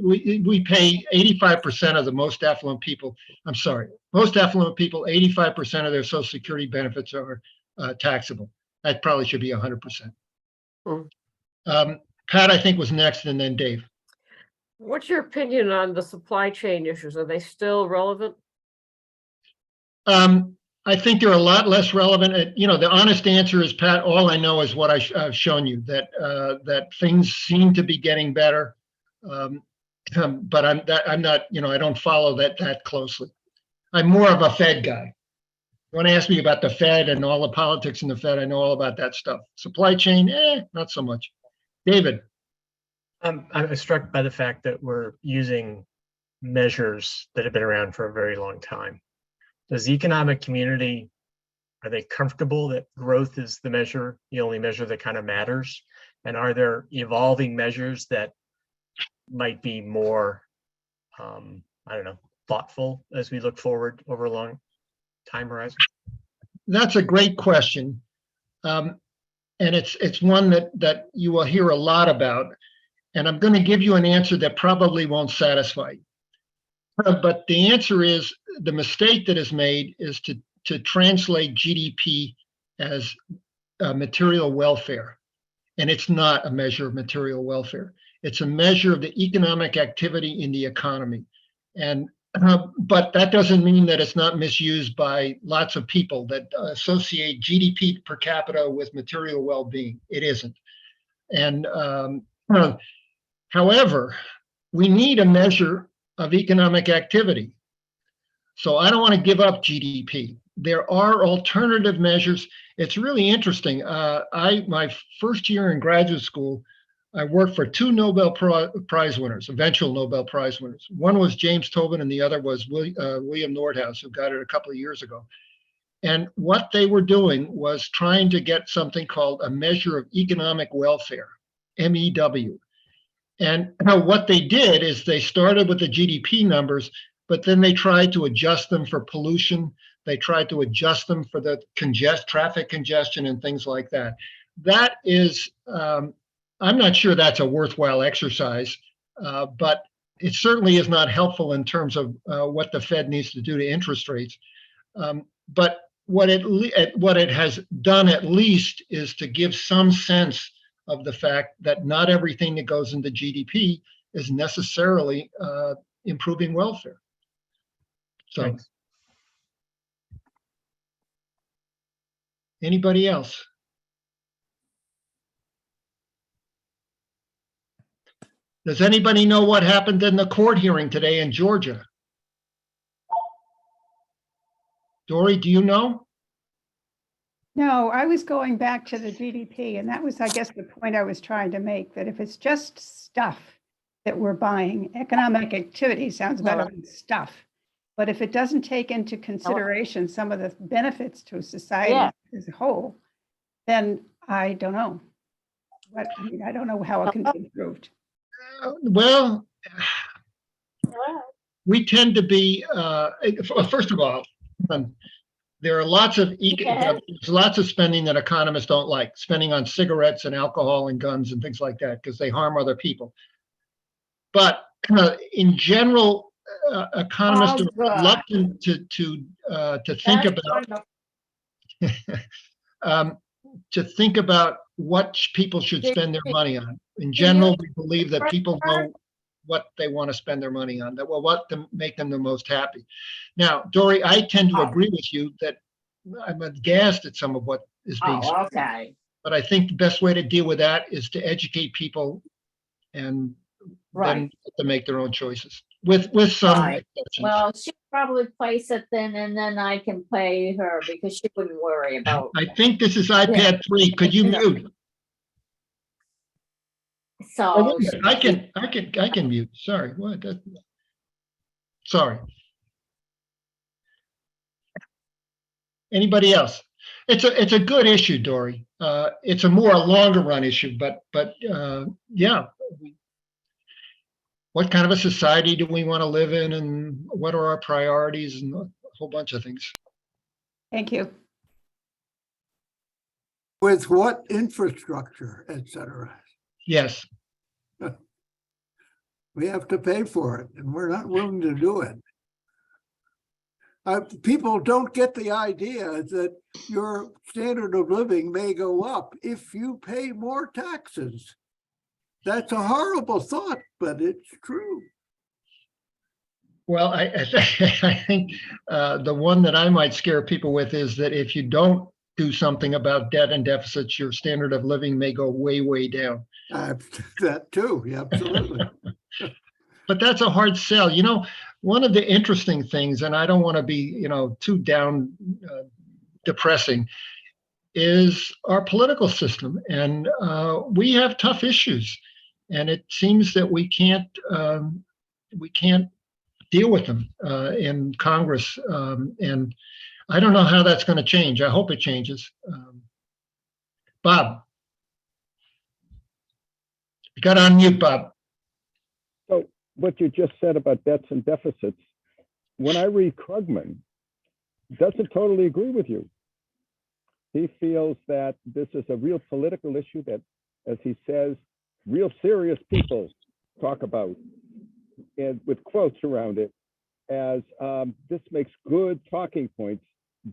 We pay 85% of the most affluent people. I'm sorry, most affluent people, 85% of their Social Security benefits are taxable. That probably should be 100%. Pat, I think, was next, and then Dave. What's your opinion on the supply chain issues? Are they still relevant? I think they're a lot less relevant. The honest answer is, Pat, all I know is what I've shown you, that things seem to be getting better. But I'm not, I don't follow that closely. I'm more of a Fed guy. You want to ask me about the Fed and all the politics in the Fed, I know all about that stuff. Supply chain, not so much. David. I'm struck by the fact that we're using measures that have been around for a very long time. Does the economic community, are they comfortable that growth is the only measure that kind of matters? And are there evolving measures that might be more, thoughtful as we look forward over a long time horizon? That's a great question. And it's one that you will hear a lot about. And I'm going to give you an answer that probably won't satisfy you. But the answer is, the mistake that is made is to translate GDP as material welfare. And it's not a measure of material welfare. It's a measure of the economic activity in the economy. And but that doesn't mean that it's not misused by lots of people that associate GDP per capita with material well-being. It isn't. And however, we need a measure of economic activity. So I don't want to give up GDP. There are alternative measures. It's really interesting. My first year in graduate school, I worked for two Nobel Prize winners, eventual Nobel Prize winners. One was James Tobin and the other was William Nordhaus, who got it a couple of years ago. And what they were doing was trying to get something called a measure of economic welfare, MEW. And what they did is they started with the GDP numbers, but then they tried to adjust them for pollution. They tried to adjust them for the traffic congestion and things like that. That is, I'm not sure that's a worthwhile exercise, but it certainly is not helpful in terms of what the Fed needs to do to interest rates. But what it has done at least is to give some sense of the fact that not everything that goes into GDP is necessarily improving welfare. So, Thanks. Anybody else? Does anybody know what happened in the court hearing today in Georgia? Dory, do you know? No, I was going back to the GDP, and that was, I guess, the point I was trying to make, that if it's just stuff that we're buying, economic activity sounds better than stuff. But if it doesn't take into consideration some of the benefits to society Yeah. as a whole, then I don't know. I mean, I don't know how it can be improved. Well, we tend to be, first of all, there are lots of Yes. there's lots of spending that economists don't like, spending on cigarettes and alcohol and guns and things like that, because they harm other people. But in general, economists Oh, are good. reluctant to think That's about wonderful. to think about what people should spend their money on. In general, we believe that people know what they want to spend their money on, that what to make them the most happy. Now, Dory, I tend to agree with you that I'm aghast at some of what is being said. Oh, okay. But I think the best way to deal with that is to educate people and then Right. to make their own choices with some Right. exceptions. Well, she'll probably place it then, and then I can pay her because she wouldn't worry about. I think this is iPad 3. Could you mute? So. I can mute. Sorry. What? Sorry. Anybody else? It's a good issue, Dory. It's a more longer run issue, but yeah. What kind of a society do we want to live in, and what are our priorities, and a whole bunch of things. Thank you. With what infrastructure, et cetera. Yes. We have to pay for it, and we're not willing to do it. People don't get the idea that your standard of living may go up if you pay more taxes. That's a horrible thought, but it's true. Well, I think the one that I might scare people with is that if you don't do something about debt and deficits, your standard of living may go way, way down. That too, yeah, absolutely. But that's a hard sell. You know, one of the interesting things, and I don't want to be, too down depressing, is our political system. And we have tough issues. And it seems that we can't deal with them in Congress. And I don't know how that's going to change. I hope it changes. Bob. You got to unmute, Bob. So what you just said about debts and deficits, when I read Krugman, doesn't totally agree with you. He feels that this is a real political issue that, as he says, real serious people talk about, and with quotes around it, as this makes good talking points,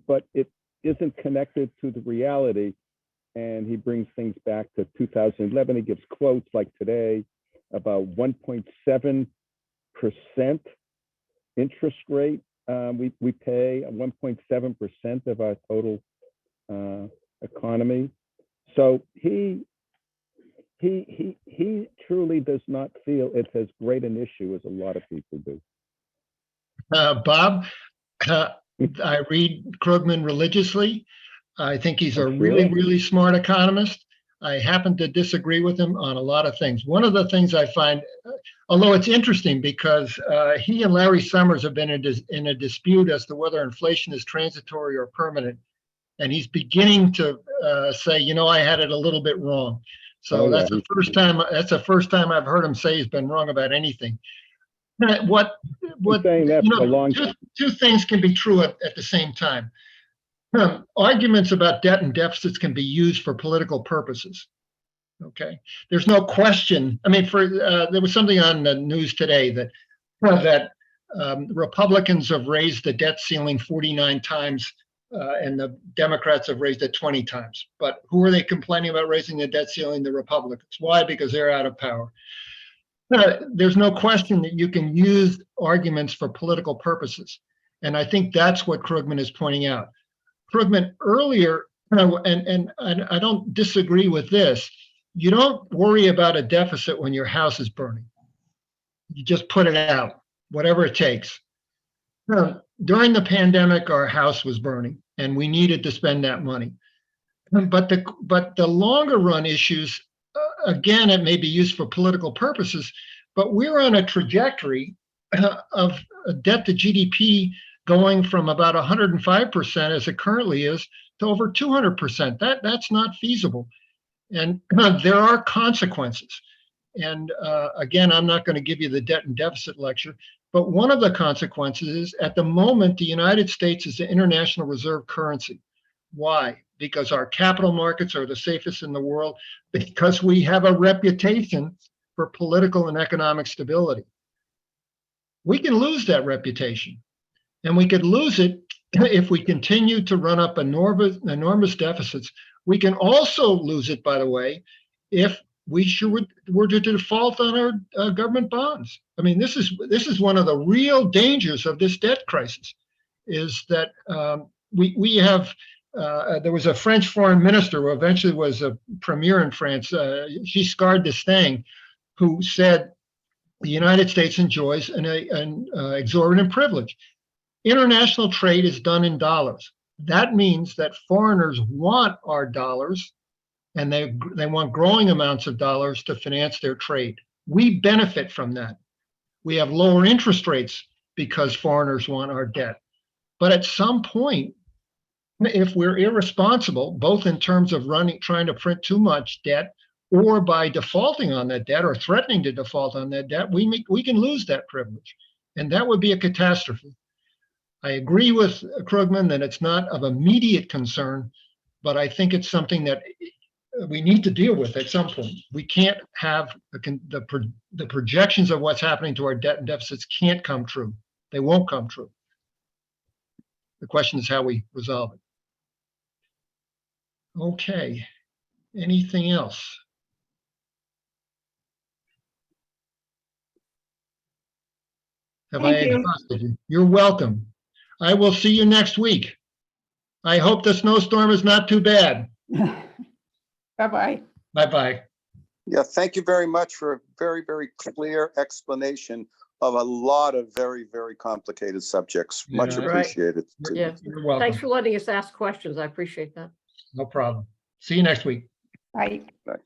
but it isn't connected to the reality. And he brings things back to 2011. He gives quotes like today about 1.7% interest rate. We pay 1.7% of our total economy. So he truly does not feel it's as great an issue as a lot of people do. Bob, I read Krugman religiously. I think he's a I'm really, sure. really smart economist. I happen to disagree with him on a lot of things. One of the things I find, although it's interesting because he and Larry Summers have been in a dispute as to whether inflation is transitory or permanent. And he's beginning to say, I had it a little bit wrong. So that's the first time I've heard him say he's been wrong about anything. What saying that for a long time. Two things can be true at the same time. Arguments about debt and deficits can be used for political purposes. Okay, there's no question. I mean, there was something on the news today that Republicans have raised the debt ceiling 49 times, and the Democrats have raised it 20 times. But who are they complaining about raising the debt ceiling? The Republicans. Why? Because they're out of power. There's no question that you can use arguments for political purposes, and I think that's what Krugman is pointing out. Krugman earlier, and I don't disagree with this, you don't worry about a deficit when your house is burning. You just put it out, whatever it takes. During the pandemic, our house was burning and we needed to spend that money. But the longer run issues, again, it may be used for political purposes, but we're on a trajectory of debt to GDP going from about 105% as it currently is to over 200%. That's not feasible. And there are consequences. And again, I'm not going to give you the debt and deficit lecture, but one of the consequences is at the moment, the United States is the international reserve currency. Why? Because our capital markets are the safest in the world, because we have a reputation for political and economic stability. We can lose that reputation, and we could lose it if we continue to run up enormous deficits. We can also lose it, by the way, if we were to default on our government bonds. I mean, this is one of the real dangers of this debt crisis, is that we have. There was a French foreign minister who eventually was a premier in France, Giscard d'Estaing, who said the United States enjoys an exorbitant privilege. International trade is done in dollars. That means that foreigners want our dollars, and they want growing amounts of dollars to finance their trade. We benefit from that. We have lower interest rates because foreigners want our debt. But at some point, if we're irresponsible, both in terms of trying to print too much debt, or by defaulting on that debt or threatening to default on that debt, we can lose that privilege. And that would be a catastrophe. I agree with Krugman that it's not of immediate concern, but I think it's something that we need to deal with at some point. We can't have the projections of what's happening to our debt and deficits can't come true. They won't come true. The question is how we resolve it. Okay, anything else? Have I Thank you. exhausted you? You're welcome. I will see you next week. I hope the snowstorm is not too bad. Bye-bye. Bye-bye. Yeah, thank you very much for a very, very clear explanation of a lot of very, very complicated subjects. Much Yeah. Right. appreciated. Yeah. You're welcome. Thanks for letting us ask questions. I appreciate that. No problem. See you next week. Bye. Bye.